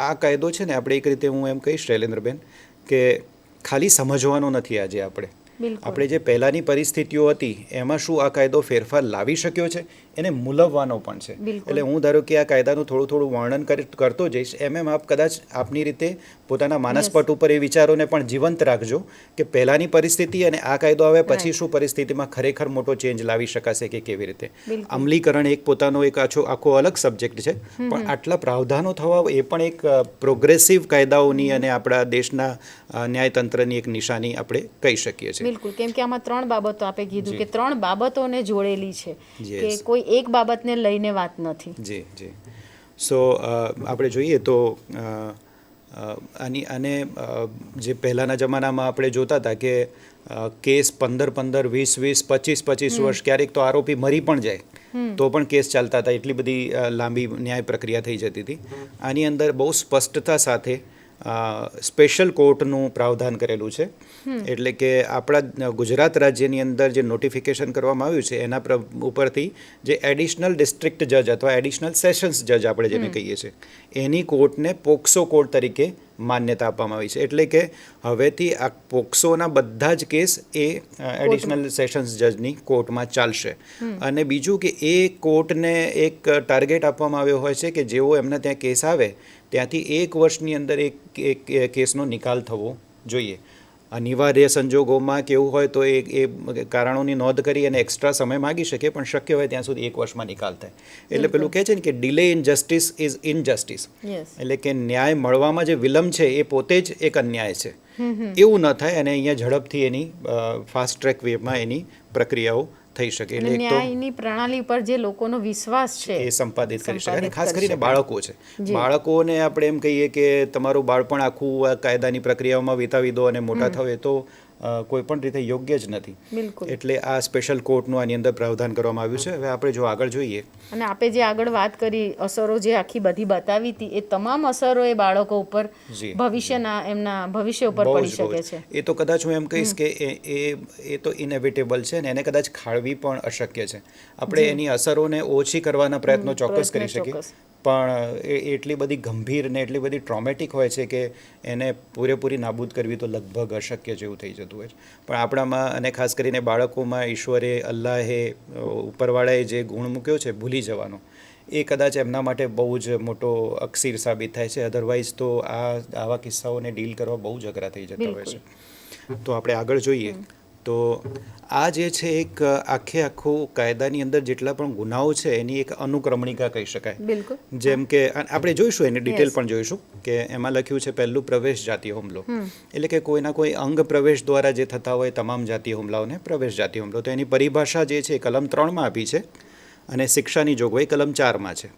આ કાયદો છે ને આપણે એક રીતે હું એમ કહીશ શૈલેન્દ્રબેન કે ખાલી સમજવાનો નથી આજે આપણે જે પહેલાંની પરિસ્થિતિઓ હતી એમાં શું આ કાયદો ફેરફાર લાવી શક્યો છે એને મૂલવવાનો પણ છે. એટલે હું ધારો કે આ કાયદાનું થોડું વર્ણન કરતો જઈશ એમ આપ કદાચ આપની રીતે પોતાના માનસપટ ઉપર એ વિચારોને પણ જીવંત રાખજો કે પહેલાંની પરિસ્થિતિ અને આ કાયદો આવે પછી શું પરિસ્થિતિમાં ખરેખર મોટો ચેન્જ લાવી શકાશે કે કેવી રીતે. અમલીકરણ એક પોતાનો એક આખો અલગ સબ્જેક્ટ છે, પણ આટલા પ્રાવધાનો થવા એ પણ એક પ્રોગ્રેસિવ કાયદાઓની અને આપણા દેશના ન્યાયતંત્રની એક નિશાની આપણે કહી શકીએ છીએ. બિલકુલ, કેમ કે આમાં 3 બાબતો આપે કીધું કે 3 બાબતોને જોડેલી છે કે કોઈ એક બાબતને લઈને વાત નથી. જી. સો આપણે જોઈએ તો અને જે પહેલાંના જમાનામાં આપણે જોતા હતા કે કેસ 15, 20, 25 વર્ષ, ક્યારેક તો આરોપી મરી પણ જાય તો પણ કેસ ચાલતા હતા, એટલી બધી લાંબી ન્યાય પ્રક્રિયા થઈ જતી હતી. આની અંદર બહુ સ્પષ્ટતા સાથે સ્પેશિયલ કોર્ટનું પ્રાવધાન કરેલું છે. એટલે કે આપણા ગુજરાત રાજ્યની અંદર જે નોટિફિકેશન કરવામાં આવ્યું છે એના ઉપરથી જે એડિશનલ ડિસ્ટ્રિક્ટ જજ અથવા એડિશનલ સેશન્સ જજ આપણે જેને કહીએ છીએ એની કોર્ટને પોક્સો કોર્ટ તરીકે માન્યતા આપવામાં આવી છે. એટલે કે હવેથી આ પોક્સોના બધા જ કેસ એ એડિશનલ સેશન્સ જજની કોર્ટમાં ચાલશે. અને બીજું કે એ કોર્ટને એક ટાર્ગેટ આપવામાં આવ્યો હોય છે કે જેવો એમને ત્યાં કેસ આવે ત્યાંથી 1 વર્ષની અંદર એક કેસનો નિકાલ થવો જોઈએ. અનિવાર્ય સંજોગોમાં કેવું હોય તો એ કારણોની નોંધ કરી અને એક્સ્ટ્રા સમય માગી શકે, પણ શક્ય હોય ત્યાં સુધી 1 વર્ષમાં નિકાલ થાય. એટલે પેલું કહે છે ને કે delay in justice is injustice. એટલે કે ન્યાય મળવામાં જે વિલંબ છે એ પોતે જ એક અન્યાય છે. એવું ન થાય અને અહીંયા ઝડપથી એની ફાસ્ટ ટ્રેક વેમાં એની પ્રક્રિયાઓ થઈ શકે. એટલે એક તો ન્યાયની પ્રણાલી પર જે લોકોનો વિશ્વાસ છે એ સંપાદિત કરી શકાય. અને ખાસ કરીને બાળકો છે, બાળકોને આપણે એમ કહીએ કે તમારું બાળપણ આખું આ કાયદાની પ્રક્રિયાઓમાં વિતાવી દો અને મોટા થાવ, એ તો કોઈ પણ રીતે યોગ્ય જ નથી. એટલે આ સ્પેશિયલ કોર્ટનું આની અંદર પ્રાવધાન કરવામાં આવ્યું છે. હવે આપણે જો આગળ જોઈએ, અને આપણે જે આગળ વાત કરી અસરો જે આખી બધી બતાવી હતી એ તમામ અસરો એ બાળકો ઉપર ભવિષ્યના એમના ભવિષ્ય ઉપર પડી શકે છે. એ તો કદાચ હું એમ કહીશ કે એ તો ઇનેવિટેબલ છે ને એને કદાચ ખાળવી પણ અશક્ય છે. આપણે એની અસરોને ઓછી કરવાના પ્રયત્નો ચોક્કસ કરી શકીએ, પણ એ એટલી બધી ગંભીર ને એટલી બધી ટ્રોમેટિક હોય છે કે એને પૂરેપૂરી નાબૂદ કરવી તો લગભગ અશક્ય જેવું થઈ જતું હોય છે. પણ આપણામાં અને ખાસ કરીને બાળકોમાં ઈશ્વરે, અલ્લાહે, ઉપરવાળાએ જે ગુણ મૂક્યો છે ભૂલી જવાનો, એ કદાચ એમના માટે બહુ જ મોટો અકસીર સાબિત થાય છે. અધરવાઇઝ તો આવા કિસ્સાઓને ડીલ કરવા બહુ જ અઘરા થઈ જતા હોય છે. તો આપણે આગળ જોઈએ તો આ જે છે એક આખું કાયદાની અંદર જેટલા પણ ગુનાઓ છે એની એક અનુક્રમણિકા કહી શકાય. જેમ કે આપણે જોઈશું એની ડિટેલ પણ જોઈશું કે એમાં લખ્યું છે પહેલું પ્રવેશ જાતીય હુમલો. એટલે કે કોઈના કોઈ અંગ પ્રવેશ દ્વારા જે થતા હોય તમામ જાતીય હુમલાઓને પ્રવેશ જાતીય હુમલો. તો એની પરિભાષા જે છે કલમ 3માં આપી છે અને શિક્ષાની જોગવાઈ કલમ 4માં છે.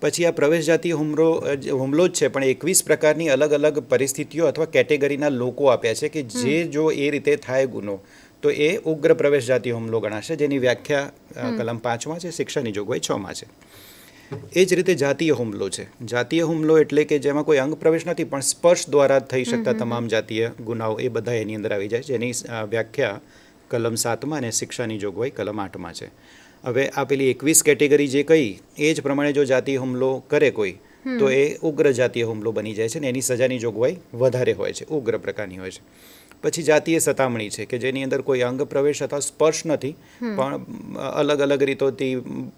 પછી આ પ્રવેશ જાતીય હુમલો જ છે, પણ 21 પ્રકારની અલગ અલગ પરિસ્થિતિઓ અથવા કેટેગરીના લોકો આપ્યા છે કે જે જો એ રીતે થાય ગુનો તો એ ઉગ્ર પ્રવેશ જાતીય હુમલો ગણાશે, જેની વ્યાખ્યા કલમ 5માં છે, શિક્ષાની જોગવાઈ 6માં છે. એ જ રીતે જાતીય હુમલો છે. જાતીય હુમલો એટલે કે જેમાં કોઈ અંગ પ્રવેશ નથી પણ સ્પર્શ દ્વારા થઈ શકતા તમામ જાતીય ગુનાઓ એ બધા એની અંદર આવી જાય છે, જેની વ્યાખ્યા કલમ 7માં અને શિક્ષાની જોગવાઈ કલમ 8માં છે. હવે આ પેલી 21 કેટેગરી જે કહી એ જ પ્રમાણે જો જાતીય હુમલો કરે કોઈ તો એ ઉગ્ર જાતીય હુમલો બની જાય છે ને એની સજાની જોગવાઈ વધારે હોય છે, ઉગ્ર પ્રકારની હોય છે. પછી જાતીય સતામણી છે કે જેની અંદર કોઈ અંગ પ્રવેશ અથવા સ્પર્શ નથી પણ અલગ અલગ રીતોથી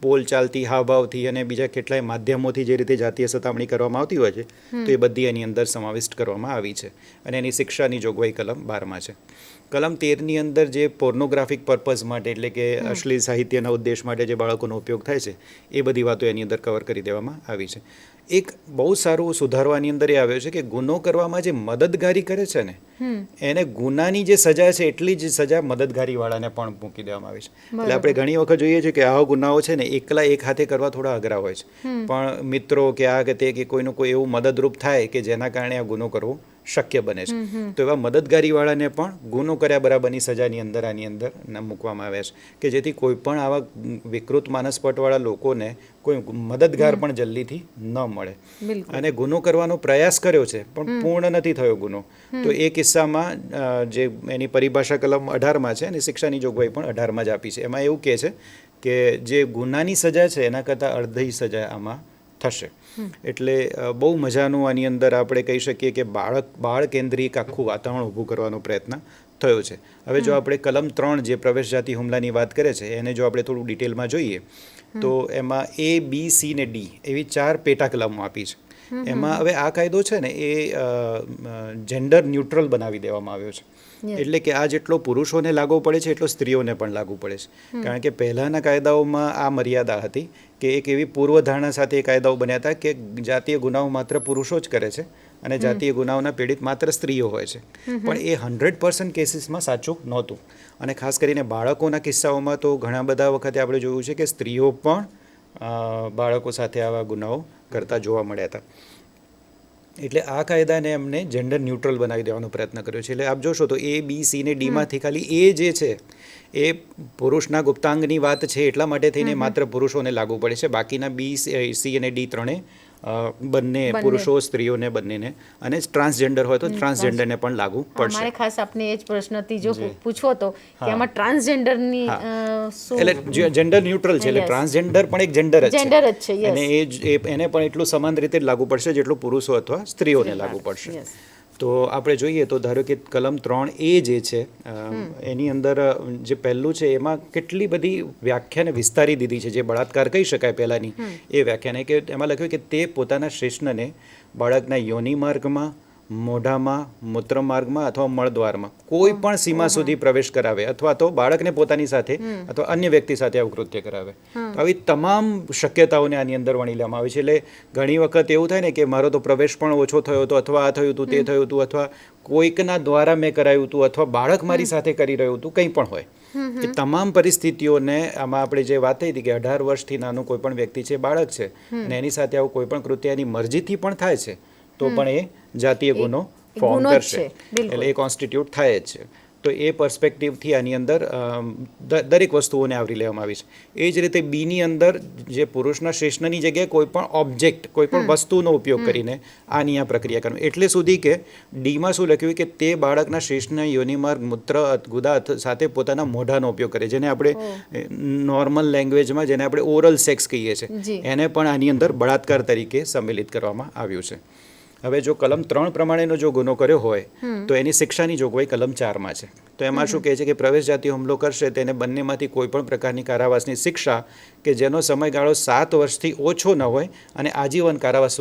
બોલચાલથી, હાવભાવથી અને બીજા કેટલાય માધ્યમોથી જે રીતે જાતીય સતામણી કરવામાં આવતી હોય છે તો એ બધી એની અંદર સમાવિષ્ટ કરવામાં આવી છે અને એની શિક્ષાની જોગવાઈ કલમ 12માં છે. કલમ 13ની અંદર જે પોર્નોગ્રાફિક પર્પઝ માટે એટલે કે અશ્લીલ સાહિત્યના ઉદ્દેશ માટે જે બાળકોનો ઉપયોગ થાય છે એ બધી વાતો એની અંદર કવર કરી દેવામાં આવી છે. એક બહુ સારું સુધારવાની અંદર એ આવ્યો છે કે ગુનો કરવામાં જે મદદગારી કરે છે ને એને ગુનાની જે સજા છે એટલી જ સજા મદદગારીવાળાને પણ મૂકી દેવામાં આવી છે. એટલે આપણે ઘણી વખત જોઈએ છીએ કે આવા ગુનાઓ છે ને એકલા એક હાથે કરવા થોડા અઘરા હોય છે, પણ મિત્રો કે આ કે તે કે કોઈનું કોઈ એવું મદદરૂપ થાય કે જેના કારણે આ ગુનો કરવો શક્ય બને છે. તો એવા મદદગારીવાળાને પણ ગુનો કર્યા બરાબરની સજાની અંદર આની અંદર મૂકવામાં આવે છે કે જેથી કોઈ પણ આવા વિકૃત માનસપટવાળા લોકોને કોઈ મદદગાર પણ જલ્દીથી ન મળે. અને ગુનો કરવાનો પ્રયાસ કર્યો છે પણ પૂર્ણ નથી થયો ગુનો, તો એ કિસ્સામાં જે એની પરિભાષા કલમ 18માં છે અને શિક્ષાની જોગવાઈ પણ 18માં જ આપી છે. એમાં એવું કહે છે કે જે ગુનાની સજા છે એના કરતાં અડધી સજા આમાં થશે. એટલે બહુ મજાનું આની અંદર આપણે કહી શકીએ કે બાળ કેન્દ્રિક આખું વાતાવરણ ઊભું કરવાનો પ્રયત્ન થયો છે. હવે જો આપણે કલમ 3 જે પ્રવેશ જાતિ હુમલાની વાત કરે છે એને જો આપણે થોડું ડિટેલમાં જોઈએ તો એમાં A, B, C ને D એવી 4 પેટા કલમો આપી છે. એમાં હવે આ કાયદો છે ને એ જેન્ડર ન્યુટ્રલ બનાવી દેવામાં આવ્યો છે. એટલે કે આ જેટલો પુરુષોને લાગુ પડે છે એટલો સ્ત્રીઓને પણ લાગુ પડે છે. કારણ કે પહેલાંના કાયદાઓમાં આ મર્યાદા હતી કે એક એવી પૂર્વધારણા સાથે એ કાયદાઓ બન્યા હતા કે જાતીય ગુનાઓ માત્ર પુરુષો જ કરે છે અને જાતીય ગુનાઓના પીડિત માત્ર સ્ત્રીઓ હોય છે. પણ એ 100% કેસીસમાં સાચું નહોતું. અને ખાસ કરીને બાળકોના કિસ્સાઓમાં તો ઘણા બધા વખતે આપણે જોયું છે કે સ્ત્રીઓ પણ બાળકો સાથે આવા ગુનાઓ કરતા જોવા મળ્યા હતા. એટલે આ કાયદાને એમને જેન્ડર ન્યુટ્રલ બનાવી દેવાનો પ્રયત્ન કર્યો છે. એટલે આપ જોશો તો A, B, C ને Dમાંથી ખાલી A જે છે એ પુરુષના ગુપ્તાંગની વાત છે એટલા માટે થઈને માત્ર પુરુષોને લાગુ પડે છે. બાકીના B, C અને D ત્રણે બંને પુરુષો સ્ત્રીઓને બંનેને, અને ટ્રાન્સજેન્ડર હોય તો ટ્રાન્સજેન્ડરને પણ લાગુ પડશે. મારે ખાસ આપને એ જ પ્રશ્ન ત્રીજો પૂછવો હતો કે આમાં ટ્રાન્સજેન્ડરની શું, એટલે જેન્ડર ન્યુટ્રલ છે, એટલે ટ્રાન્સજેન્ડર પણ એક જેન્ડર જ જેન્ડર જ છે, yes. અને એને પણ એટલું સમાન રીતે જ લાગુ પડશે જેટલું પુરુષો અથવા સ્ત્રીઓને લાગુ પડશે. Yes. તો આપણે જોઈએ તો ધારો કે કલમ 3A જે છે એની અંદર જે પહેલું છે એમાં કેટલી બધી વ્યાખ્યાને વિસ્તારી દીધી છે. જે બળાત્કાર કહી શકાય પહેલાંની એ વ્યાખ્યાને, કે એમાં લખ્યું કે તે પોતાના શિશ્નને બાળકના યોનિ માર્ગમાં, મોઢામાં, મૂત્રમાર્ગમાં અથવા મળદ્વારમાં કોઈ પણ સીમા સુધી પ્રવેશ કરાવે, અથવા તો બાળકને પોતાની સાથે અથવા અન્ય વ્યક્તિ સાથે આવું કૃત્ય કરાવે. તો આવી તમામ શક્યતાઓને આની અંદર વણી લેવામાં આવે છે. એટલે ઘણી વખત એવું થાય ને કે મારો તો પ્રવેશ પણ ઓછો થયો હતો, અથવા આ થયું હતું, તે થયું હતું, અથવા કોઈકના દ્વારા મેં કરાયું હતું, અથવા બાળક મારી સાથે કરી રહ્યું હતું, કંઈ પણ હોય. એ તમામ પરિસ્થિતિઓને આમાં આપણે જે વાત થઈ હતી કે 18 વર્ષથી નાનું કોઈ પણ વ્યક્તિ છે, બાળક છે, અને એની સાથે આવું કોઈ પણ કૃત્ય એની મરજીથી પણ થાય છે તો પણ એ જાતીય ગુનો ફોર્મ કરશે, એટલે એ કોન્સ્ટિટ્યુટ થાય જ છે. તો એ પર્સપેક્ટિવથી આની અંદર દરેક વસ્તુઓને આવરી લેવામાં આવી છે. એ જ રીતે બીની અંદર જે પુરુષના શેષનની જગ્યાએ કોઈ પણ ઓબ્જેક્ટ, કોઈ પણ વસ્તુનો ઉપયોગ કરીને આની આ પ્રક્રિયા કરવી. એટલે સુધી કે ડીમાં શું લખ્યું કે તે બાળકના શેષના યોનિમાર્ગ, મૂત્ર, ગુદા સાથે પોતાના મોઢાનો ઉપયોગ કરે, જેને આપણે નોર્મલ લેંગ્વેજમાં જેને આપણે ઓરલ સેક્સ કહીએ છીએ, એને પણ આની અંદર બળાત્કાર તરીકે સંમેલિત કરવામાં આવ્યું છે. હવે જો કલમ 3 પ્રમાણેનો જો ગુનો કર્યો હોય તો એની શિક્ષાની જોગવાઈ કલમ 4માં છે. તો એમાં શું કહે છે કે પ્રવેશ જાતિ હુમલો કરશે તેને બંનેમાંથી કોઈ પણ પ્રકારની કારાવાસની શિક્ષા કે જેનો સમયગાળો 7 વર્ષથી ઓછો ન હોય અને આજીવન કારાવાસ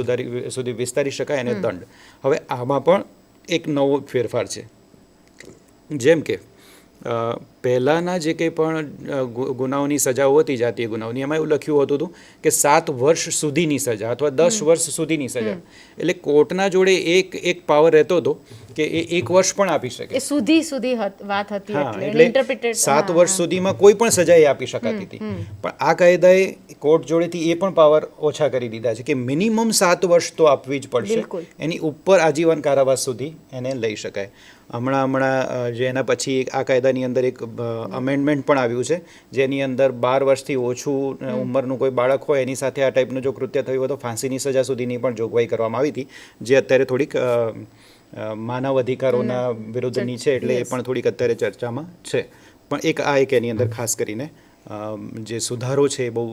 સુધી વિસ્તારી શકાય, અને દંડ. હવે આમાં પણ એક નવો ફેરફાર છે. જેમ કે પહેલાંના જે કંઈ પણ ગુનાઓની સજાઓ હતી, જાતીય ગુનાઓની, એમાં એવું લખ્યું હતું કે 7 વર્ષ સુધીની સજા અથવા 10 વર્ષ સુધીની સજા. એટલે કોર્ટના જોડે એક પાવર રહેતો હતો કે એ 1 વર્ષ પણ આપી શકે. સુધી વાત હતી, એટલે 7 વર્ષ સુધીમાં કોઈ પણ સજા એ આપી શકાતી હતી. પણ આ કાયદાએ કોર્ટ જોડેથી એ પણ પાવર ઓછા કરી દીધા છે કે મિનિમમ 7 વર્ષ તો આપવી જ પડશે, એની ઉપર આજીવન કારાવાસ સુધી એને લઈ શકાય. હમણાં જે એના પછી આ કાયદાની અંદર એક અમેન્ડમેન્ટ પણ આવ્યું છે, જેની અંદર 12 વર્ષથી ઓછું ઉંમરનું કોઈ બાળક હોય એની સાથે આ ટાઈપનું જો કૃત્ય થયું હોય તો ફાંસીની સજા સુધીની પણ જોગવાઈ કરવામાં આવી હતી, જે અત્યારે થોડીક માનવ અધિકારોના વિરુદ્ધની છે, એટલે એ પણ થોડીક અત્યારે ચર્ચામાં છે. પણ એક એની અંદર ખાસ કરીને જે સુધારો છે, બહુ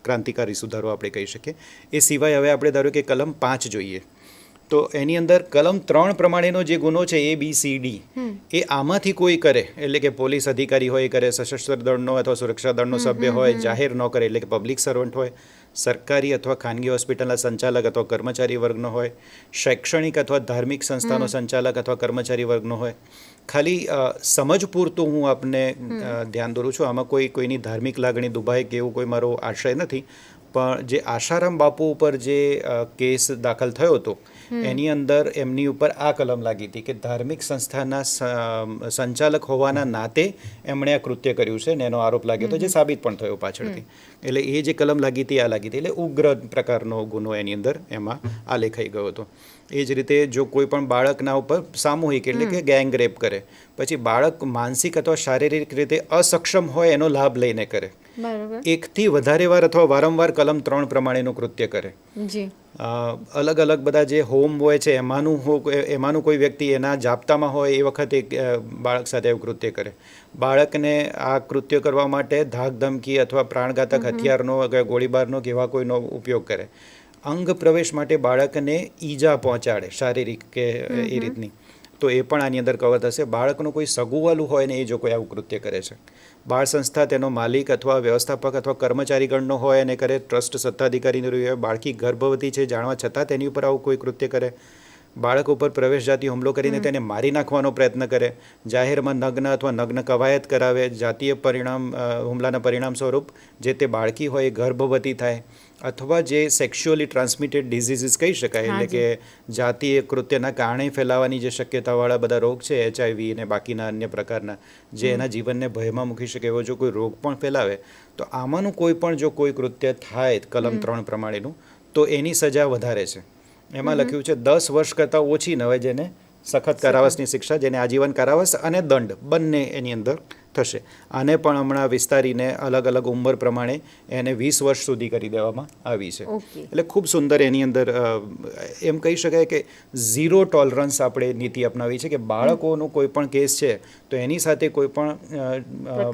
ક્રાંતિકારી સુધારો આપણે કહી શકીએ. એ સિવાય હવે આપણે ધારો કે કલમ 5 જોઈએ તો એની અંદર કલમ 3 પ્રમાણેનો જે ગુનો છે ABCD, એ આમાંથી કોઈ કરે, એટલે કે પોલીસ અધિકારી હોય કરે, સશસ્ત્ર દળનો અથવા સુરક્ષા દળનો સભ્ય હોય, જાહેર ન કરે એટલે કે પબ્લિક સર્વન્ટ હોય, સરકારી અથવા ખાનગી હોસ્પિટલના સંચાલક અથવા કર્મચારી વર્ગનો હોય, શૈક્ષણિક અથવા ધાર્મિક સંસ્થાનો સંચાલક અથવા કર્મચારી વર્ગનો હોય. ખાલી સમજ પૂરતું હું આપને ધ્યાન દોરું છું, આમાં કોઈની ધાર્મિક લાગણી દુભાય કે એવું કોઈ મારો આશય નથી. પણ જે આશારામ બાપુ ઉપર જે કેસ દાખલ થયો હતો એની અંદર એમની ઉપર આ કલમ લાગી હતી કે ધાર્મિક સંસ્થાના સંચાલક હોવાના નાતે એમણે આ કૃત્ય કર્યું છે, ને એનો આરોપ લાગ્યો હતો, જે સાબિત પણ થયો પાછળથી. એટલે એ જે કલમ લાગી હતી, આ લાગી હતી, એટલે ઉગ્ર પ્રકારનો ગુનો એની અંદર એમાં આ લેખાઈ ગયો હતો. એ જ રીતે જો કોઈ પણ બાળકના ઉપર સામૂહિક એટલે કે ગેંગ રેપ કરે, પછી બાળક માનસિક અથવા શારીરિક રીતે અસક્ષમ હોય એનો લાભ લઈને કરે, 1થી વધારે વાર અથવા વારંવાર કલમ 3 પ્રમાણેનું કૃત્ય કરે, અલગ અલગ બધા જે હોમ હોય છે એમાંનું કોઈ વ્યક્તિ એના જાપ્તામાં હોય એ વખતે બાળક સાથે એવું કૃત્ય કરે, બાળકને આ કૃત્ય કરવા માટે ધાક ધમકી અથવા પ્રાણઘાતક હથિયારનો ગોળીબારનો કે એવા કોઈનો ઉપયોગ કરે, અંગ પ્રવેશ માટે બાળકને ઈજા પહોંચાડે શારીરિક કે એ રીતની, તો એ પણ આની અંદર કવર થશે. બાળકનું કોઈ સગુવાલું હોય ને એ જો કોઈ આવું કૃત્ય કરે છે, બાળ સંસ્થા તેનો માલિક અથવા વ્યવસ્થાપક અથવા કર્મચારીગણનો હોય અને કરે, ટ્રસ્ટ સત્તાધિકારીનો હોય, બાળકી ગર્ભવતી છે જાણવા છતાં તેની ઉપર આવું કોઈ કૃત્ય કરે, બાળક ઉપર પ્રવેશ જાતિ હુમલો કરીને તેને મારી નાખવાનો પ્રયત્ન કરે, જાહેરમાં નગ્ન અથવા નગ્ન કવાયત કરાવે, જાતીય હુમલાના પરિણામ સ્વરૂપ જે તે બાળકી હોય એ ગર્ભવતી થાય, અથવા જે સેક્સ્યુઅલી ટ્રાન્સમિટેડ ડિઝીઝીસ કહી શકાય, એટલે કે જાતીય કૃત્યના કારણે ફેલાવાની જે શક્યતાવાળા બધા રોગ છે, HIV અને બાકીના અન્ય પ્રકારના જે એના જીવનને ભયમાં મૂકી શકે એવો જો કોઈ રોગ પણ ફેલાવે, તો આમાંનું કોઈ પણ જો કોઈ કૃત્ય થાય કલમ 3 પ્રમાણેનું, તો એની સજા વધારે છે. એમાં લખ્યું છે 10 વર્ષ કરતાં ઓછી ન હોય, જેને સખત કારાવાસની શિક્ષા, જેને આજીવન કારાવાસ અને દંડ બંને એની અંદર થશે. આને પણ હમણાં વિસ્તારીને અલગ અલગ ઉંમર પ્રમાણે એને 20 વર્ષ સુધી કરી દેવામાં આવી છે. ઓકે. એટલે ખૂબ સુંદર એની અંદર એમ કહી શકાય કે ઝીરો ટોલરન્સ આપણે નીતિ અપનાવી છે કે બાળકોનો કોઈ પણ કેસ છે તો એની સાથે કોઈ પણ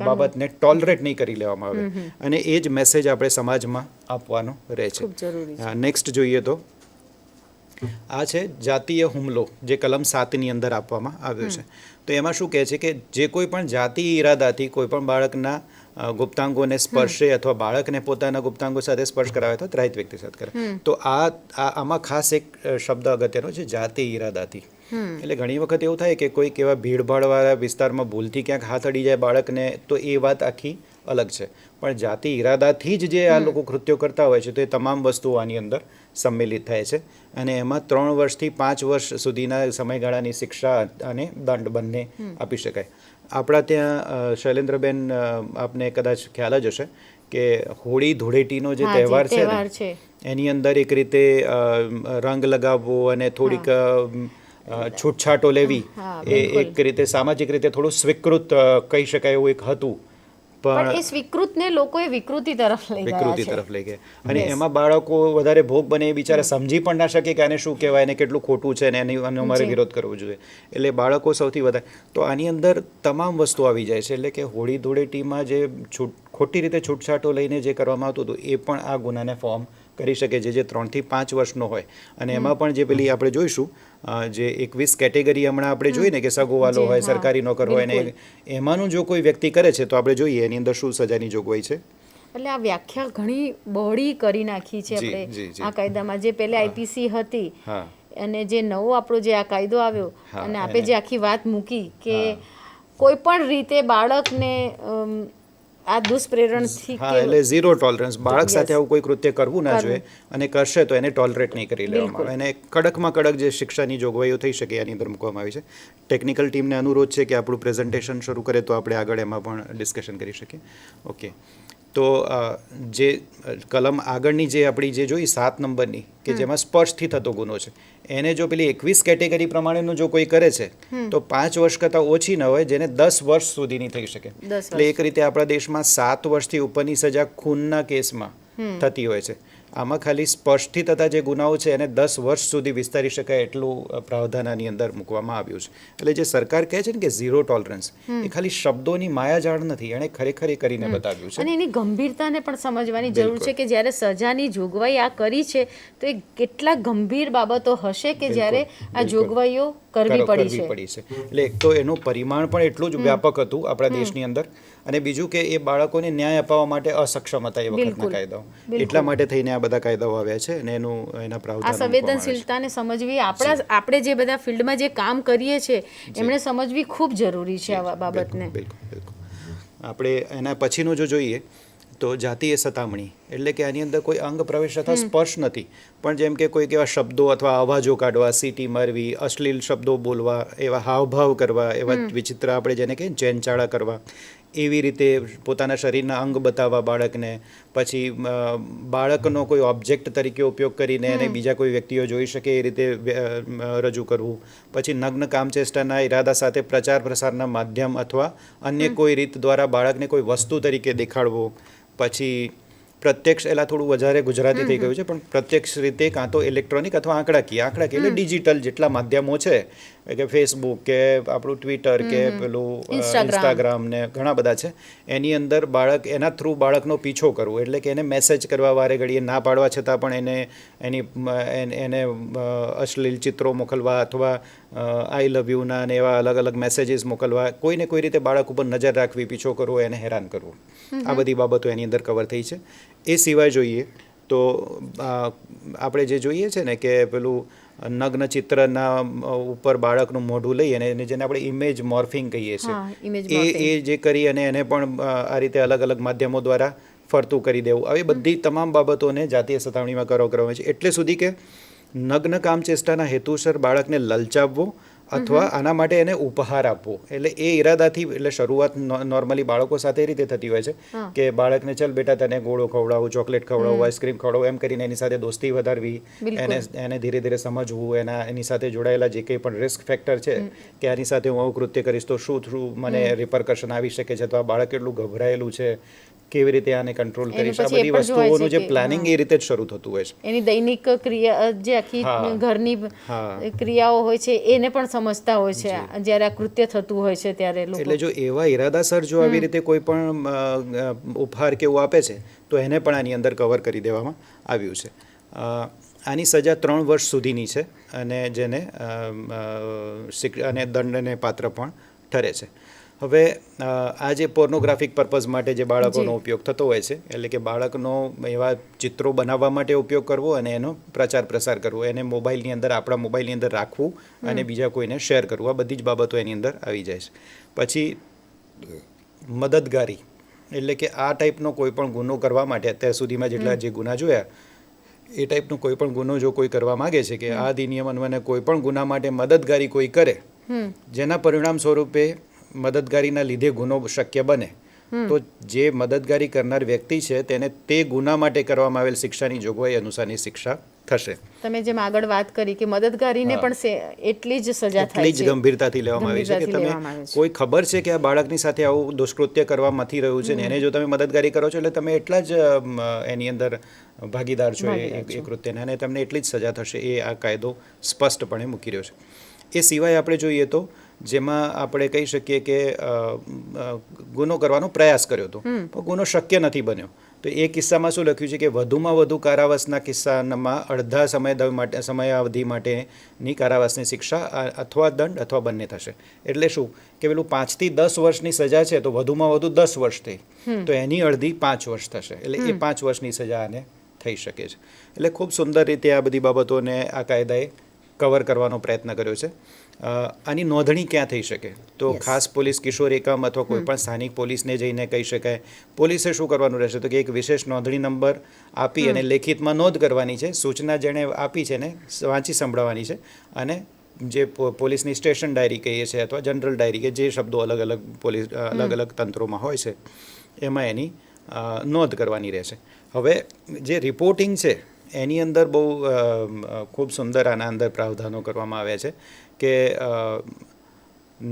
બાબતને ટોલરેટ નહીં કરી લેવામાં આવે, અને એ જ મેસેજ આપણે સમાજમાં આપવાનો રહે છે. ખૂબ જરૂરી છે. નેક્સ્ટ જોઈએ તો આ છે જાતીય હુમલો, જે કલમ 7ની અંદર આપવામાં આવ્યો છે. તો એમાં શું કહે છે કે જે કોઈ પણ જાતીય ઈરાદાથી કોઈ પણ બાળકના ગુપ્તાંગોને સ્પર્શે અથવા બાળકને પોતાના ગુપ્તાંગો સાથે સ્પર્શ કરાવે તો ત્રાહિત વ્યક્તિ સાથે કરે, તો આમાં ખાસ એક શબ્દ અગત્યનો છે, જાતીય ઈરાદાથી. એટલે ઘણી વખત એવું થાય કે કોઈક એવા ભીડભાડવાળા વિસ્તારમાં ભૂલથી ક્યાંક હાથ અડી જાય બાળકને, તો એ વાત આખી અલગ છે. પણ જાતિ ઈરાદાથી જ જે આ લોકો કૃત્યો કરતા હોય છે તો એ તમામ વસ્તુઓ આની અંદર સંમેલિત થાય છે, અને એમાં 3 વર્ષથી 5 વર્ષ સુધીના સમયગાળાની શિક્ષા અને દંડ બંને આપી શકાય. આપણા ત્યાં શૈલેન્દ્રબેન, આપને કદાચ ખ્યાલ જ હશે કે હોળી ધૂળેટીનો જે તહેવાર છે ને, એની અંદર એક રીતે રંગ લગાવવો અને થોડીક છૂટછાટો લેવી એ એક રીતે સામાજિક રીતે થોડું સ્વીકૃત કહી શકાય એવું એક હતું. પણ એ સ્વીકૃતને લોકોએ વિકૃતિ તરફ લઈ ગયા, અને એમાં બાળકો વધારે ભોગ બને, એ બિચારા સમજી પણ ના શકે કે આને શું કહેવાય ને કેટલું ખોટું છે ને એનો અમારે વિરોધ કરવો જોઈએ. એટલે બાળકો સૌથી વધારે તો આની અંદર તમામ વસ્તુ આવી જાય છે. એટલે કે હોળી ધૂળેટીમાં જે ખોટી રીતે છૂટછાટો લઈને જે કરવામાં આવતું હતું એ પણ આ ગુનાને ફોર્મ કરી શકે છે, જે 3 થી 5 વર્ષનો હોય. અને એમાં પણ જે પેલી આપણે જોઈશું જે 21 કેટેગરી હમણાં આપણે જોઈએ ને કે સગોવાલો હોય, સરકારી નોકર હોય, ને એમાંનું જો કોઈ વ્યક્તિ કરે છે તો આપણે જોઈએ એની અંદર શું સજાની જોગવાઈ છે. એટલે આ વ્યાખ્યા ઘણી બહોળી કરી નાખી છે આપણે આ કાયદામાં. જે પહેલા આઈપીસી હતી અને જે નવો આપણો જે આ કાયદો આવ્યો, અને આપણે જે આખી વાત મૂકી કે કોઈ પણ રીતે બાળકને આ દુષ્પ્રેરણથી, એટલે ઝીરો ટોલરન્સ, બાળક સાથે આવું કોઈ કૃત્ય કરવું ના જોઈએ, અને કરશે તો એને ટોલરેટ નહીં કરી લેવામાં આવે. એને કડકમાં કડક જે શિક્ષાની જોગવાઈઓ થઈ શકે એની અંદર મૂકવામાં આવી છે. ટેકનિકલ ટીમને અનુરોધ છે કે આપણું પ્રેઝન્ટેશન શરૂ કરે તો આપણે આગળ એમાં પણ ડિસ્કશન કરી શકીએ. ઓકે, તો જે કલમ આગળની જે આપણી જે જોઈ 7 નંબરની કે જેમાં સ્પર્શથી થતો ગુનો છે, એને જો પેલી 21 કેટેગરી પ્રમાણેનું જો કોઈ કરે છે તો 5 વર્ષ કરતાં ઓછી ન હોય, જેને 10 વર્ષ સુધીની થઈ શકે. એટલે એક રીતે આપણા દેશમાં 7 વર્ષથી ઉપરની સજા ખૂનના કેસમાં થતી હોય છે. આમાં ખાલી સ્પર્શથી થતા જે ગુનાઓ છે એને 10 વર્ષ સુધી વિસ્તારી શકાય એટલું પ્રાવધાન આની અંદર મૂકવામાં આવ્યું છે. એટલે જે સરકાર કહે છે ને કે ઝીરો ટોલરન્સ, એ ખાલી શબ્દોની માયાજાળ નથી, એણે ખરેખર એ કરીને બતાવ્યું છે. અને એની ગંભીરતાને પણ સમજવાની જરૂર છે કે જ્યારે સજાની જોગવાઈ આ કરી છે તો એ કેટલા ગંભીર બાબતો હશે કે જ્યારે આ જોગવાઈઓ કરવી પડી છે. એટલે એક તો એનું પરિમાણ પણ એટલું જ વ્યાપક હતું આપણા દેશની અંદર, અને બીજું કે એ બાળકોને ન્યાય અપાવવા માટે અસક્ષમ હતા એ વખતના કાયદાઓ. એટલા માટે થઈને આ બધા કાયદાઓ આવ્યા છે, અને એના પ્રાવધાનો આ સંવેદનશીલતાને સમજવી આપણે જે બધા ફિલ્ડમાં જે કામ કરીએ છીએ એમણે સમજવી ખૂબ જરૂરી છે આ બાબતને. બિલકુલ. આપણે એના પછીનું જો જોઈએ તો જાતીય સતામણી, એટલે કે આની અંદર કોઈ અંગ પ્રવેશ અથવા સ્પર્શ નથી, પણ જેમ કે કોઈક એવા શબ્દો અથવા અવાજો કાઢવા, સીટી મારવી, અશ્લીલ શબ્દો બોલવા, એવા હાવભાવ કરવા, એવા વિચિત્ર આપણે જેને કહીએ ચેનચાળા કરવા, એવી રીતે પોતાના શરીરના અંગ બતાવવા બાળકને, પછી બાળકનો કોઈ ઓબ્જેક્ટ તરીકે ઉપયોગ કરીને એને બીજા કોઈ વ્યક્તિઓ જોઈ શકે એ રીતે રજૂ કરવું, પછી નગ્ન કામચેષ્ટાના ઈરાદા સાથે પ્રચાર પ્રસારના માધ્યમ અથવા અન્ય કોઈ રીત દ્વારા બાળકને કોઈ વસ્તુ તરીકે દેખાડવો, પછી પ્રત્યક્ષ, એલા થોડું વધારે ગુજરાતી થઈ ગયું છે, પણ પ્રત્યક્ષ રીતે કાં તો ઇલેક્ટ્રોનિક અથવા આંકડાકીય એટલે ડિજિટલ જેટલા માધ્યમો છે કે ફેસબુક કે આપણું ટ્વિટર કે પેલું ઇન્સ્ટાગ્રામ ને ઘણા બધા છે, એની અંદર બાળક એના થ્રુ બાળકનો પીછો કરવો, એટલે કે એને મેસેજ કરવા વારે ઘડીએ ના પાડવા છતાં પણ એને અશ્લીલ ચિત્રો મોકલવા અથવા આઈ લવ યુના ને એવા અલગ અલગ મેસેજીસ મોકલવા, કોઈને કોઈ રીતે બાળક ઉપર નજર રાખવી, પીછો કરવો, એને હેરાન કરવું, આ બધી બાબતો એની અંદર કવર થઈ છે. એ સિવાય જોઈએ તો આપણે જે જોઈએ છે ને કે પેલું નગ્ન ચિત્રના ઉપર બાળકનું મોઢું લઈ અને જેને આપણે ઇમેજ મોર્ફિંગ કહીએ છીએ, એ જે કરી અને એને પણ આ રીતે અલગ અલગ માધ્યમો દ્વારા ફરતું કરી દેવું, આવી બધી તમામ બાબતોને જાતીય સતામણીમાં કરવામાં છે. એટલે સુધી કે નગ્ન કામચેષ્ટાના હેતુસર બાળકને લલચાવવો અથવા આના માટે એને ઉપહાર આપવો. એટલે એ ઈરાદાથી, એટલે શરૂઆત નોર્મલી બાળકો સાથે એ રીતે થતી હોય છે કે બાળકને ચલ બેટા તને ગોળો ખવડાવું, ચોકલેટ ખવડાવું, આઈસ્ક્રીમ ખવડાવું, એમ કરીને એની સાથે દોસ્તી વધારવી, એને ધીરે ધીરે સમજવું, એની સાથે જોડાયેલા જે કંઈ પણ રિસ્ક ફેક્ટર છે કે આની સાથે હું આવું કૃત્ય કરીશ તો શું મને રિપરકશન આવી શકે છે, તો આ બાળક કેટલું ગભરાયેલું છે, કેવી રીતે આને કંટ્રોલ કરીશ, આ બધી વસ્તુઓનું જે પ્લાનિંગ એ રીતે જ શરૂ થતું હોય છે. એની દૈનિક ક્રિયા, જે આખી ઘરની ક્રિયાઓ હોય છે એને પણ સમજતા હોય છે જ્યારે આ કૃત્ય થતું હોય છે ત્યારે લોકો. એટલે જો એવા ઈરાદાસર જો આવી રીતે કોઈ પણ ઉપહાર કે એવું આપે છે તો એને પણ આની અંદર કવર કરી દેવામાં આવ્યું છે. આની સજા 3 વર્ષ સુધીની છે અને જેને અને દંડને પાત્ર પણ ઠરે છે. હવે આ જે પોર્નોગ્રાફિક પર્પઝ માટે જે બાળકોનો ઉપયોગ થતો હોય છે, એટલે કે બાળકનો એવા ચિત્રો બનાવવા માટે ઉપયોગ કરવો અને એનો પ્રચાર પ્રસાર કરવો, એને મોબાઈલની અંદર, આપણા મોબાઈલની અંદર રાખવું અને બીજા કોઈને શેર કરવું, આ બધી જ બાબતો એની અંદર આવી જાય છે. પછી મદદગારી, એટલે કે આ ટાઈપનો કોઈ પણ ગુનો કરવા માટે અત્યાર સુધીમાં જેટલા જે ગુના જોયા એ ટાઈપનો કોઈ પણ ગુનો જો કોઈ કરવા માગે છે કે આ અધિનિયમ અન્વયે કોઈ પણ ગુના માટે મદદગારી કોઈ કરે, જેના પરિણામ સ્વરૂપે મદદગારીના લીધે ગુનો શક્ય બને, તો જે મદદગારી કરનાર વ્યક્તિ છે તેને તે ગુના માટે કરવામાં આવેલ શિક્ષાની જોગવાઈ અનુસારની શિક્ષા થશે. તમે જેમ આગળ વાત કરી કે મદદગારીને પણ એટલી જ સજા થાય છે, એટલી જ ગંભીરતા લેવામાં આવી છે કે તમે કોઈ ખબર છે કે આ બાળકની સાથે આવું દુષ્કૃત્ય કરવામાંથી રહ્યું છે ને એને જો તમે મદદગારી કરો છો એટલે તમે એટલા જ એની અંદર ભાગીદાર છો એ કૃત્યના, અને તમને એટલી જ સજા થશે. એ આ કાયદો સ્પષ્ટપણે મૂકી રહ્યો છે. એ સિવાય આપણે જોઈએ તો જેમાં આપણે કહી શકીએ કે ગુનો કરવાનો પ્રયાસ કર્યો હતો પણ ગુનો શક્ય નથી બન્યો, તો એ કિસ્સામાં શું લખ્યું છે કે વધુમાં વધુ કારાવાસના કિસ્સામાં અડધા સમયાવધિ માટેની કારાવાસની શિક્ષા અથવા દંડ અથવા બંને થશે. એટલે શું કે પેલું 5 થી 10 વર્ષની સજા છે તો વધુમાં વધુ 10 વર્ષ થઈ, તો એની અડધી 5 વર્ષ થશે, એટલે એ 5 વર્ષની સજા આને થઈ શકે છે. એટલે ખૂબ સુંદર રીતે આ બધી બાબતોને આ કાયદાએ કવર કરવાનો પ્રયત્ન કર્યો છે. આની નોંધણી ક્યાં થઈ શકે, તો ખાસ પોલીસ કિશોર એકમ અથવા કોઈ પણ સ્થાનિક પોલીસને જઈને કહી શકાય. પોલીસે શું કરવાનું રહેશે તો કે એક વિશેષ નોંધણી નંબર આપી અને લેખિતમાં નોંધ કરવાની છે, સૂચના જેણે આપી છે ને વાંચી સંભળાવવાની છે, અને જે પોલીસની સ્ટેશન ડાયરી કહીએ છીએ અથવા જનરલ ડાયરી, કે જે શબ્દો અલગ અલગ તંત્રોમાં હોય છે એમાં એની નોંધ કરવાની રહેશે. હવે જે રિપોર્ટિંગ છે એની અંદર બહુ ખૂબ સુંદર આના અંદર પ્રાવધાનો કરવામાં આવ્યા છે કે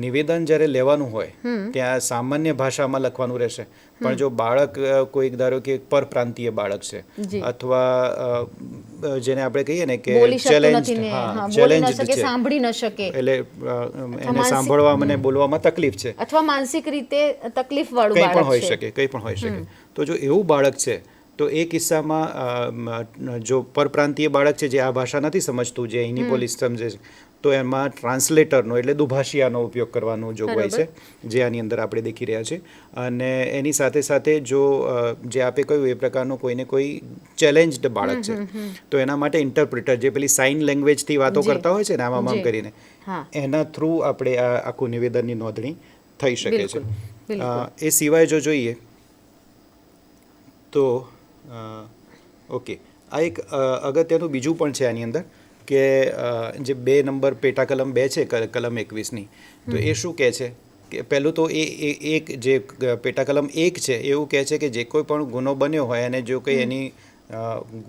નિવેદન જ્યારે લેવાનું હોય ત્યાં સામાન્ય ભાષામાં લખવાનું રહેશે, પણ જો બાળક કોઈક ધારો કે પરપ્રાંતીય બાળક છે અથવા જેને આપણે કહીએ ને કે ચેલેન્જ છે, સાંભળી ન શકે, એટલે એને સાંભળવામાં અને બોલવામાં તકલીફ છે અથવા માનસિક રીતે તકલીફ વાળું કંઈ પણ હોઈ શકે, કંઈ પણ હોઈ શકે, તો જો એવું બાળક છે તો એ કિસ્સામાં જો પરપ્રાંતીય બાળક છે જે આ ભાષા નથી સમજતું, જે અહીંની પોલીસ સમજે છે, તો એમાં ટ્રાન્સલેટરનો એટલે દુભાષિયાનો ઉપયોગ કરવાનું જોગવાઈ છે, જે આની અંદર આપણે દેખી રહ્યા છીએ. અને એની સાથે સાથે જો જે આપે કહ્યું એ પ્રકારનું કોઈને કોઈ ચેલેન્જડ બાળક છે તો એના માટે ઇન્ટરપ્રિટર, જે પેલી સાઇન લેંગ્વેજથી વાતો કરતા હોય છે ને આમ કરીને, એના થ્રુ આપણે આ આખું નિવેદનની નોંધણી થઈ શકે છે. એ સિવાય જો જોઈએ તો ઓકે, આ એક અગત્યનું બીજું પણ છે આની અંદર કે જે 2 નંબર પેટા કલમ 2 છે કલમ 21ની, તો એ શું કહે છે કે પહેલું તો એ એક જે પેટા કલમ 1 છે એવું કહે છે કે જે કોઈ પણ ગુનો બન્યો હોય અને જો કંઈ એની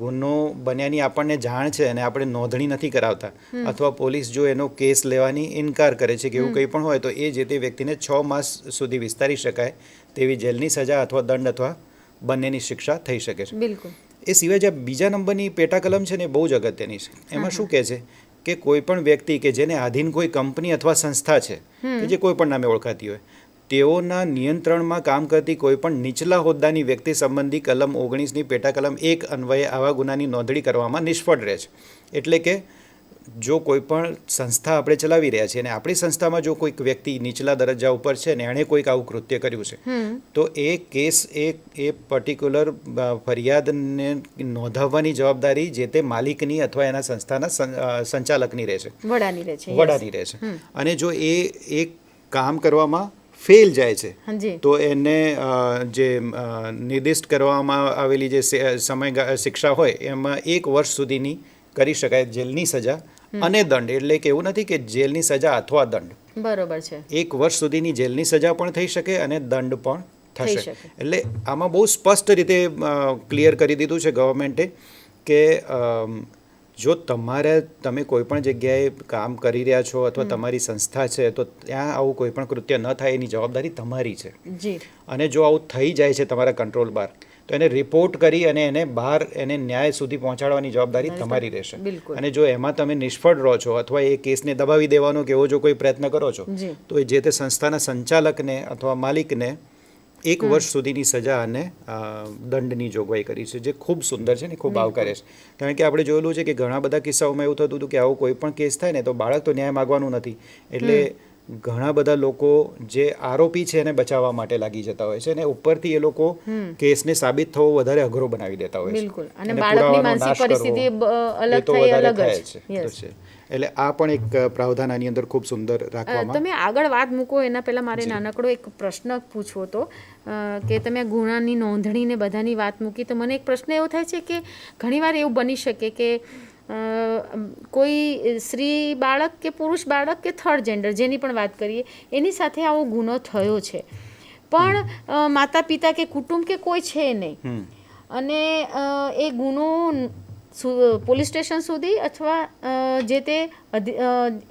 ગુનો બન્યાની આપણને જાણ છે અને આપણે નોંધણી નથી કરાવતા અથવા પોલીસ જો એનો કેસ લેવાની ઇનકાર કરે છે કે એવું કંઈ પણ હોય, તો એ જે તે વ્યક્તિને 6 માસ સુધી વિસ્તારી શકાય તેવી જેલની સજા અથવા દંડ અથવા બંનેની શિક્ષા થઈ શકે છે. બિલકુલ. એ સિવાય જે બીજા નંબરની પેટા કલમ છે ને એ બહુ જ અગત્યની છે. એમાં શું કહે છે કે કોઈ પણ વ્યક્તિ કે જેને આધીન કોઈ કંપની અથવા સંસ્થા છે કે જે કોઈ પણ નામે ઓળખાતી હોય, તેઓના નિયંત્રણમાં કામ કરતી કોઈ પણ નીચલા હોદ્દાની વ્યક્તિ સંબંધી કલમ 19ની પેટા કલમ 1 અન્વયે આવા ગુનાની નોંધણી કરવામાં નિષ્ફળ રહે છે. એટલે કે જો કોઈ પણ સંસ્થા આપણે ચલાવી રહ્યા છીએ અને આપણી સંસ્થામાં જો કોઈક વ્યક્તિ નીચલા દરજ્જા ઉપર છે ને એણે કોઈક આવું કૃત્ય કર્યું છે, તો એ કેસ એ પર્ટિક્યુલર ફરિયાદને નોંધાવવાની જવાબદારી જે તે માલિકની અથવા એના સંસ્થાના સંચાલકની રહેશે, વડાની રહેશે. અને જો એ કામ કરવામાં ફેલ જાય છે તો એને જે નિર્દિષ્ટ કરવામાં આવેલી જે શિક્ષા હોય એમાં 1 વર્ષ સુધીની કરી શકાય જેલની સજા અને દંડ, એટલે કે એવું નથી કે જેલની સજા અથવા દંડ, બરોબર છે. 1 વર્ષ સુધીની જેલની સજા પણ થઈ શકે અને દંડ પણ થઈ થશે. શકે. એટલે આમાં બહુ સ્પષ્ટ રીતે ક્લિયર કરી દીધું છે ગવર્મેન્ટે કે જો તમે કોઈ પણ જગ્યાએ કામ કરી રહ્યા છો અથવા તમારી સંસ્થા છે તો ત્યાં આવું કોઈ પણ કૃત્ય ન થાય એની જવાબદારી તમારી છે. જી. અને જો આવું થઈ જાય છે તમારા કંટ્રોલ બહાર તો એને રિપોર્ટ કરી અને એને બહાર એને ન્યાય સુધી પહોંચાડવાની જવાબદારી તમારી રહેશે. બિલકુલ. અને જો એમાં તમે નિષ્ફળ રહો છો અથવા એ કેસને દબાવી દેવાનો કે એવો જો કોઈ પ્રયત્ન કરો છો જી. તો એ જે તે સંસ્થાના સંચાલકને અથવા માલિકને 1 વર્ષ સુધીની સજા અને દંડની જોગવાઈ કરી છે, જે ખૂબ સુંદર છે ને ખૂબ આવકાર્ય છે. કારણ કે આપણે જોયેલું છે કે ઘણા બધા કિસ્સાઓમાં એવું થતું હતું કે આવો કોઈ પણ કેસ થાય ને તો બાળક તો ન્યાય માગવાનું નથી, એટલે ઘણા બધા લોકો જે આરોપી છે એને બચાવવા માટે લાગી જતા હોય છે અને ઉપરથી એ લોકો કેસને સાબિત થવો વધારે અઘરો બનાવી દેતા હોય છે. બિલકુલ. અને એને બાળકની પુરાવાનો માનસિક નાશ કરવો, પરિસ્થિતિ એ અલગ તો થઈ વધારે અલગ થાય જ. છે. Yes. તો છે. એટલે આ પણ એક પ્રાવધાન આની અંદર ખૂબ સુંદર રાખવામાં. તમે આગળ વાત મૂકો એના પહેલાં મારે નાનકડો એક પ્રશ્ન પૂછવો હતો કે તમે આ ગુનાની નોંધણી ને બધાની વાત મૂકી તો મને એક પ્રશ્ન એવો થાય છે કે ઘણીવાર એવું બની શકે કે કોઈ સ્ત્રી બાળક કે પુરુષ બાળક કે થર્ડ જેન્ડર જેની પણ વાત કરીએ એની સાથે આવો ગુનો થયો છે પણ માતા પિતા કે કુટુંબ કે કોઈ છે નહીં અને એ ગુનો પોલીસ સ્ટેશન સુધી અથવા જે તે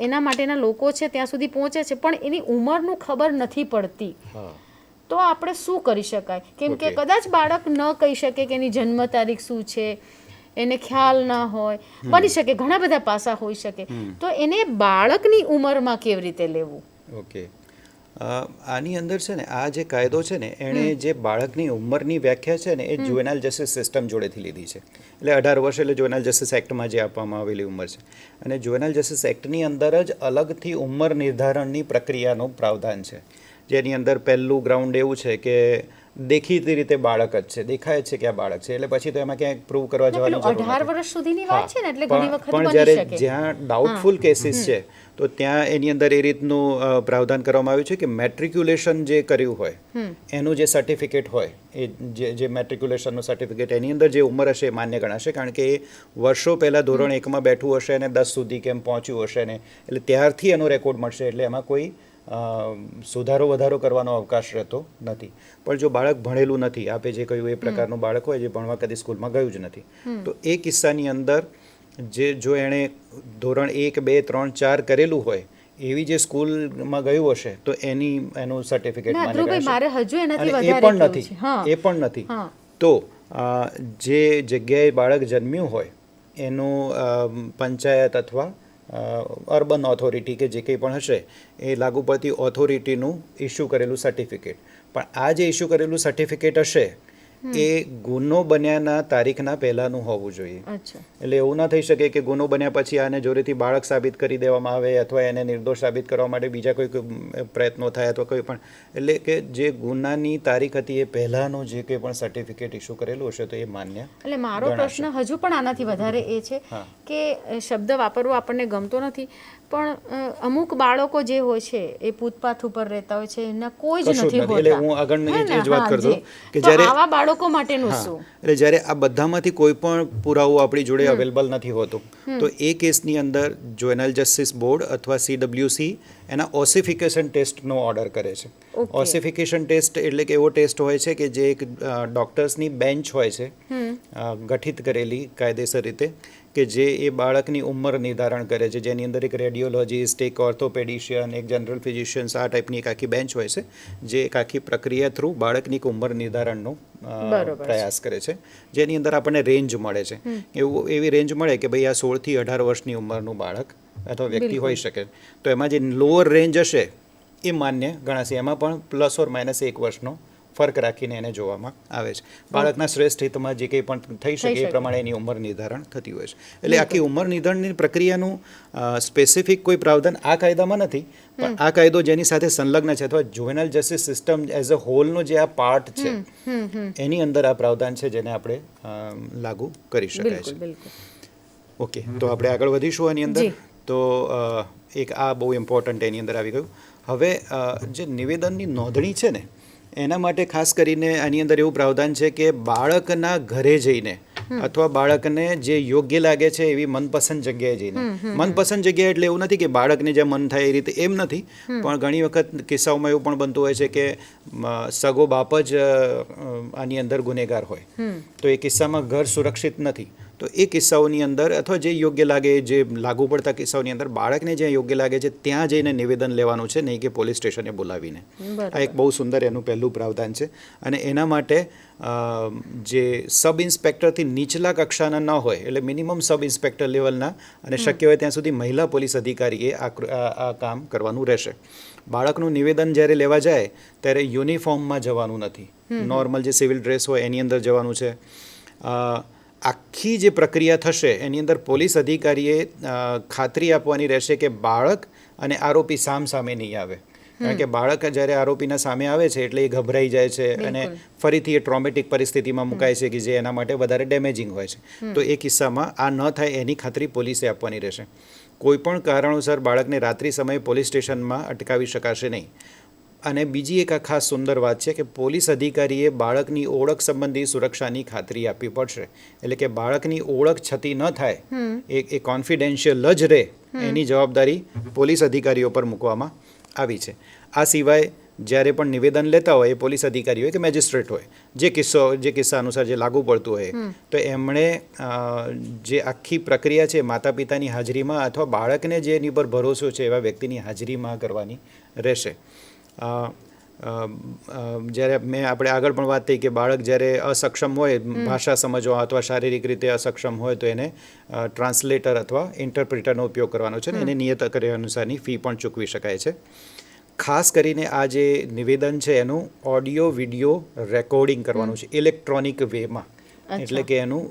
એના માટેના લોકો છે ત્યાં સુધી પહોંચે છે પણ એની ઉંમરનું ખબર નથી પડતી, તો આપણે શું કરી શકાય? કેમ કે કદાચ બાળક ન કહી શકે કે એની જન્મ તારીખ શું છે, એને ખ્યાલ ન હોય, બની શકે ઘણા બધા પાસા હોઈ શકે, તો એને બાળકની ઉંમરમાં કેવી રીતે લેવું? ઓકે, આની અંદર છે ને આ જે કાયદો છે ને એણે જે બાળકની ઉંમરની વ્યાખ્યા છે ને એ જુવેનાઇલ જસ્ટિસ સિસ્ટમ જોડેથી લીધી છે. એટલે 18 વર્ષ એટલે જુવેનાઇલ જસ્ટિસ એક્ટમાં જે આપવામાં આવેલી ઉંમર છે અને જુવેનાઇલ જસ્ટિસ એક્ટની અંદર જ અલગથી ઉંમર નિર્ધારણની પ્રક્રિયાનું પ્રાવધાન છે, જેની અંદર પહેલું ગ્રાઉન્ડ એવું છે કે દેખીતી રીતે બાળક જ છે, દેખાય જ છે કે આ બાળક છે, એટલે પછી તો એમાં ક્યાંય પ્રૂવ કરવા જવાની જરૂર નથી. 18 વર્ષ સુધીની વાત છે ને એટલે ઘણી વખત પણ બની જ્યારે શકે. જ્યાં ડાઉટફુલ કેસીસ છે તો ત્યાં એની અંદર એ રીતનું પ્રાવધાન કરવામાં આવ્યું છે કે મેટ્રિક્યુલેશન જે કર્યું હોય એનું જે સર્ટિફિકેટ હોય એ જે મેટ્રિક્યુલેશનનું સર્ટિફિકેટ એની અંદર જે ઉંમર હશે એ માન્ય ગણાશે, કારણ કે એ વર્ષો પહેલાં ધોરણ 1માં બેઠું હશે અને 10 સુધી કેમ પહોંચ્યું હશે ને, એટલે ત્યારથી એનો રેકોર્ડ મળશે, એટલે એમાં કોઈ સુધારો વધારો કરવાનો અવકાશ રહેતો નથી. પણ જો બાળક ભણેલું નથી, આપે જે કહ્યું એ પ્રકારનું બાળક હોય જે ભણવા કદી સ્કૂલમાં ગયું જ નથી, તો એ કિસ્સાની અંદર જો એણે ધોરણ 1, 2, 3, 4 કરેલું હોય એવી જે સ્કૂલમાં ગયું હશે તો એનું સર્ટિફિકેટ માન્ય ગણાશે. મારે હજુ એનાથી અને એ વધારે પણ કેવું નથી, છે. એ પણ નથી. તો જે જગ્યાએ બાળક જન્મ્યું હોય એનું પંચાયત અથવા અર્બન ઓથોરિટી કે જે કંઈ પણ હશે એ લાગુ પડતી ઓથોરિટીનું ઇસ્યુ કરેલું સર્ટિફિકેટ, પણ આ જે ઇસ્યુ કરેલું સર્ટિફિકેટ હશે એ ગુનો બન્યાના તારીખના પહેલાંનું હોવું જોઈએ. એટલે એવું ના થઈ શકે કે ગુનો બન્યા પછી આને જોરેથી બાળક સાબિત કરી દેવામાં આવે અથવા એને નિર્દોષ સાબિત કરવા માટે બીજા કોઈ પ્રયત્નો થાય અથવા કોઈ પણ, એટલે કે જે ગુનાની તારીખ હતી એ પહેલાંનું જે કંઈ પણ સર્ટિફિકેટ ઇસ્યુ કરેલું હશે તો એ માન્ય. એટલે મારો પ્રશ્ન હજુ પણ આનાથી વધારે એ છે કે શબ્દ વાપરવો આપણને ગમતો નથી પણ અમુક બાળકો જે હોય છે એ ફૂટપાથ ઉપર રહેતા હોય છે, એના કોઈ જ નથી હોતા. એટલે હું આગળ એ જ વાત કરતો કે જ્યારે આવા બાળકો માટેનું શું? એટલે જ્યારે આ બધામાંથી કોઈ પણ પુરાવો આપણી જોડે અવેલેબલ નથી હોતો તો એ કેસની અંદર જુવેનાઇલ જસ્ટિસ બોર્ડ અથવા CWC એના ઓસિફિકેશન ટેસ્ટનો ઓર્ડર કરે છે. ઓસિફિકેશન ટેસ્ટ એટલે કે એવો ટેસ્ટ હોય છે કે જે એક ડૉક્ટર્સની બેન્ચ હોય છે ગઠિત કરેલી કાયદેસર રીતે કે જે એ બાળકની ઉંમર નિર્ધારણ કરે છે, જેની અંદર એક રેડિયોલોજીસ્ટ, એક ઓર્થોપેડિશિયન, એક જનરલ ફિઝિશિયન્સ, આ ટાઈપની એક આખી બેન્ચ હોય છે જે એક આખી પ્રક્રિયા થ્રુ બાળકની એક ઉંમર નિર્ધારણનો પ્રયાસ કરે છે, જેની અંદર આપણને રેન્જ મળે છે. એવી રેન્જ મળે કે ભાઈ આ 16 થી 18 વર્ષની ઉંમરનું બાળક અથવા વ્યક્તિ હોઈ શકે, તો એમાં જે લોઅર રેન્જ હશે એ માન્ય ગણાશે. એમાં પણ પ્લસ ઓર માઇનસ 1 વર્ષનો ફરક રાખીને એને જોવામાં આવે છે. બાળકના શ્રેષ્ઠ હિતમાં જે કંઈ પણ થઈ શકે એ પ્રમાણે એની ઉંમર નિર્ધારણ થતી હોય છે. એટલે આખી ઉંમર નિર્ધારણની પ્રક્રિયાનું સ્પેસિફિક કોઈ પ્રાવધાન આ કાયદામાં નથી, પણ આ કાયદો જેની સાથે સંલગ્ન છે અથવા juvenile justice system as a હોલનો જે આ પાર્ટ છે એની અંદર આ પ્રાવધાન છે જેને આપણે લાગુ કરી શકાય છે. ઓકે, તો આપણે આગળ વધીશું આની અંદર. તો એક આ બહુ ઇમ્પોર્ટન્ટ એની અંદર આવી ગયું. હવે જે નિવેદનની નોંધણી છે ને એના માટે ખાસ કરીને આની અંદર એવું પ્રાવધાન છે કે બાળકના ઘરે જઈને અથવા બાળકને જે યોગ્ય લાગે છે એવી મનપસંદ જગ્યાએ જઈને, મનપસંદ જગ્યાએ એટલે એવું નથી કે બાળકને જે મન થાય એ રીતે, એમ નથી, પણ ઘણી વખત કિસ્સાઓમાં એવું પણ બનતું હોય છે કે સગો બાપ જ આની અંદર ગુનેગાર હોય, તો એ કિસ્સામાં ઘર સુરક્ષિત નથી. તો એ કિસ્સાઓની અંદર અથવા જે યોગ્ય લાગે, જે લાગુ પડતા કિસ્સાઓની અંદર બાળકને જ્યાં યોગ્ય લાગે છે ત્યાં જઈને નિવેદન લેવાનું છે, નહીં કે પોલીસ સ્ટેશને બોલાવીને. આ એક બહુ સુંદર એનું પહેલું પ્રાવધાન છે. અને એના માટે જે સબ ઇન્સ્પેક્ટરથી નીચલા કક્ષાના ન હોય, એટલે મિનિમમ સબ ઇન્સ્પેક્ટર લેવલના અને શક્ય હોય ત્યાં સુધી મહિલા પોલીસ અધિકારીએ આ કામ કરવાનું રહેશે. બાળકનું નિવેદન જ્યારે લેવા જાય ત્યારે યુનિફોર્મમાં જવાનું નથી, નોર્મલ જે સિવિલ ડ્રેસ હોય એની અંદર જવાનું છે. આખી જે પ્રક્રિયા થશે એની અંદર પોલીસ અધિકારીએ ખાતરી આપવાની રહેશે કે બાળક અને આરોપી સામે નહીં આવે. કારણ કે બાળક જ્યારે આરોપીના સામે આવે છે એટલે એ ગભરાઈ જાય છે અને ફરીથી એ ટ્રોમેટિક પરિસ્થિતિમાં મુકાય છે કે જે એના માટે વધારે ડેમેજિંગ હોય છે. તો એ કિસ્સામાં આ ન થાય એની ખાતરી પોલીસે આપવાની રહેશે. કોઈ પણ કારણોસર બાળકને રાત્રિ સમયે પોલીસ સ્ટેશનમાં અટકાવી શકાશે નહીં. અને બીજી એક આ ખાસ સુંદર વાત છે કે પોલીસ અધિકારીએ બાળકની ઓળખ સંબંધી સુરક્ષાની ખાતરી આપવી પડશે. એટલે કે બાળકની ઓળખ છતી ન થાય, એ કોન્ફિડેન્શિયલ જ રહે, એની જવાબદારી પોલીસ અધિકારીઓ પર મૂકવામાં આવી છે. આ સિવાય જ્યારે પણ નિવેદન લેતા હોય એ પોલીસ અધિકારી હોય કે મેજિસ્ટ્રેટ હોય, જે કિસ્સા અનુસાર જે લાગુ પડતું હોય, તો એમણે જે આખી પ્રક્રિયા છે માતા પિતાની હાજરીમાં અથવા બાળકને જે એની પર ભરોસો છે એવા વ્યક્તિની હાજરીમાં કરવાની રહેશે. જ્યારે આપણે આગળ પણ વાત થઈ કે બાળક જ્યારે અસક્ષમ હોય ભાષા સમજવા અથવા શારીરિક રીતે અસક્ષમ હોય તો એને ટ્રાન્સલેટર અથવા ઇન્ટરપ્રિટરનો ઉપયોગ કરવાનો છે ને એને નિયત કર્યા અનુસારની ફી પણ ચૂકવી શકાય છે. ખાસ કરીને આ જે નિવેદન છે એનું ઓડિયો વિડીયો રેકોર્ડિંગ કરવાનું છે ઇલેક્ટ્રોનિક વેમાં. એટલે કે એનું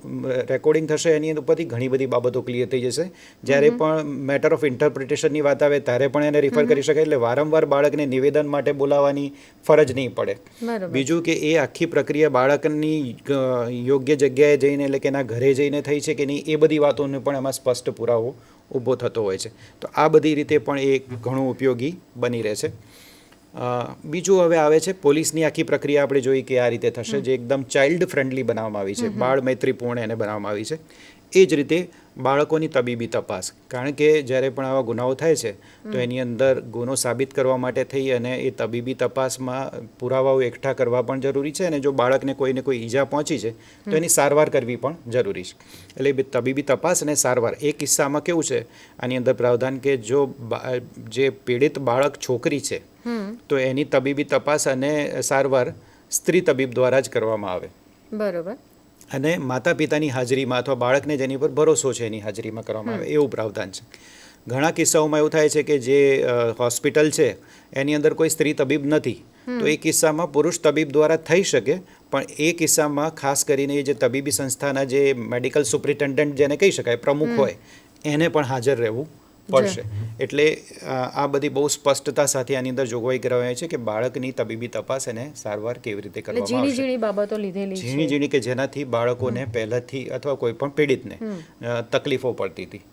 રેકોર્ડિંગ થશે, એની ઉપરથી ઘણી બધી બાબતો ક્લિયર થઈ જશે. જ્યારે પણ મેટર ઓફ ઇન્ટરપ્રિટેશનની વાત આવે ત્યારે પણ એને રિફર કરી શકાય. એટલે વારંવાર બાળકને નિવેદન માટે બોલાવવાની ફરજ નહીં પડે. બીજું કે એ આખી પ્રક્રિયા બાળકની યોગ્ય જગ્યાએ જઈને, એટલે કે એના ઘરે જઈને થઈ છે કે નહીં, એ બધી વાતોને પણ એમાં સ્પષ્ટ પુરાવો ઊભો થતો હોય છે. તો આ બધી રીતે પણ એ ઘણું ઉપયોગી બની રહે છે. બીજું હવે આવે છે પોલીસની આખી પ્રક્રિયા. આપણે જોઈ કે આ રીતે થશે, જે એકદમ ચાઇલ્ડ ફ્રેન્ડલી બનાવવામાં આવી છે, બાળ મૈત્રીપૂર્ણ એને બનાવવામાં આવી છે. એ જ રીતે બાળકોની તબીબી તપાસ. કારણ કે જ્યારે પણ આવા ગુનાઓ થાય છે તો એની અંદર ગુનો સાબિત કરવા માટે થઈ અને એ તબીબી તપાસમાં પુરાવાઓ એકઠા કરવા પણ જરૂરી છે. અને જો બાળકને કોઈને કોઈ ઈજા પહોંચી છે તો એની સારવાર કરવી પણ જરૂરી છે. એટલે તબીબી તપાસ અને સારવાર, એ કિસ્સામાં કેવું છે આની અંદર પ્રાવધાન કે જો જે પીડિત બાળક છોકરી છે તો એની તબીબી તપાસ અને સારવાર સ્ત્રી તબીબ દ્વારા જ કરવામાં આવે. બરોબર. અને માતા પિતાની હાજરીમાં અથવા બાળકને જેની પર ભરોસો છે એની હાજરીમાં કરવામાં આવે, એવું પ્રાવધાન છે. ઘણા કિસ્સાઓમાં એવું થાય છે કે જે હોસ્પિટલ છે એની અંદર કોઈ સ્ત્રી તબીબ નથી, તો એ કિસ્સામાં પુરુષ તબીબ દ્વારા થઈ શકે. પણ એ કિસ્સામાં ખાસ કરીને જે તબીબી સંસ્થાના જે મેડિકલ સુપ્રિન્ટેન્ડન્ટ જેને કહી શકાય, પ્રમુખ હોય, એને પણ હાજર રહેવું પડશે. એટલે આ બધી બહુ સ્પષ્ટતા સાથે આની અંદર જોગવાઈ કરવામાં આવી છે કે બાળકની તબીબી તપાસ અને સારવાર કેવી રીતે કરવામાં આવશે. ઝીણી બાબતો લીધેલી છે, ઝીણી કે જેનાથી બાળકોને પહેલાથી અથવા કોઈ પણ પીડિતને તકલીફો પડતી હતી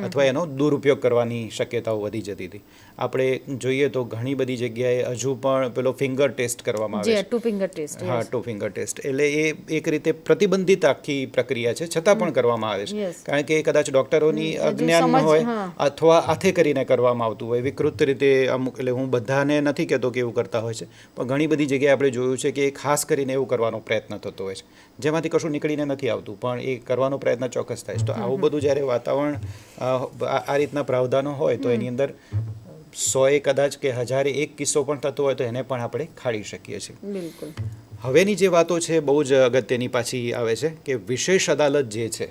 અથવા એનો દુરુપયોગ કરવાની શક્યતાઓ વધી જતી હતી. આપણે જોઈએ તો ઘણી બધી જગ્યાએ હજુ પણ પેલો ફિંગર ટેસ્ટ કરવામાં આવે છે. Two finger test. હા, ટુ ફિંગર ટેસ્ટ. એટલે એ એક રીતે પ્રતિબંધિત આખી પ્રક્રિયા છે, છતાં પણ કરવામાં આવે છે. કારણ કે કદાચ ડોક્ટરોની અજ્ઞાન હોય અથવા હાથે કરીને કરવામાં આવતું હોય વિકૃત રીતે અમુક. એટલે હું બધાને નથી કહેતો કે એવું કરતા હોય છે, પણ ઘણી બધી જગ્યાએ આપણે જોયું છે કે ખાસ કરીને એવું કરવાનો પ્રયત્ન થતો હોય છે, જેમાંથી કશું નીકળીને નથી આવતું, પણ એ કરવાનો પ્રયત્ન ચોક્કસ થાય છે. તો આવું બધું જ્યારે વાતાવરણ આ રીતના પ્રાવધાનો હોય તો એની અંદર 100 કદાચ કે 1001 કિસ્સો પણ થતો હોય તો એને પણ આપણે ખાડી શકીએ છીએ. બિલકુલ. હવેની જે વાતો છે બહુ જ અગત્યની પાછી આવે છે કે વિશેષ અદાલત જે છે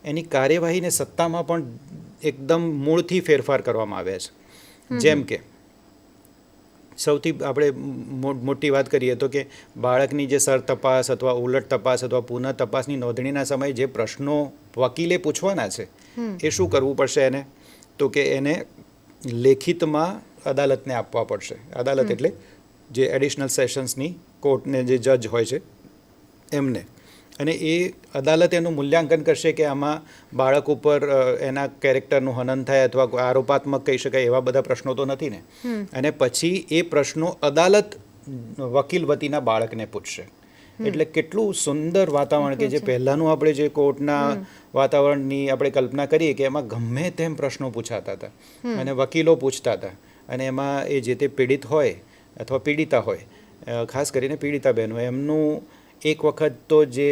એની કાર્યવાહીને સત્તામાં પણ એકદમ મૂળથી ફેરફાર કરવામાં આવ્યા છે. જેમ કે સૌથી આપણે મોટી વાત કરીએ તો કે બાળકની જે સર તપાસ અથવા ઉલટ તપાસ અથવા પુનઃ તપાસની નોંધણીના સમયે જે પ્રશ્નો વકીલે પૂછવાના છે એ શું કરવું પડશે એને? તો કે એને લેખિતમાં અદાલતને આપવા પડશે. અદાલત એટલે જે એડિશનલ સેશન્સની કોર્ટને જે જજ હોય છે એમને. અને એ અદાલત એનું મૂલ્યાંકન કરશે કે આમાં બાળક ઉપર એના કેરેક્ટરનું હનન થાય અથવા આરોપાત્મક કહી શકાય એવા બધા પ્રશ્નો તો નથી ને. અને પછી એ પ્રશ્નો અદાલત વકીલ વતીના બાળકને પૂછશે એટલે કેટલું સુંદર વાતાવરણ કે જે પહેલાંનું આપણે જે કોર્ટના વાતાવરણની આપણે કલ્પના કરીએ કે એમાં ગમે તેમ પ્રશ્નો પૂછાતા હતા અને વકીલો પૂછતા હતા અને એમાં એ જે તે પીડિત હોય અથવા પીડિતા હોય, ખાસ કરીને પીડિતા બહેનો, એમનું એક વખત તો જે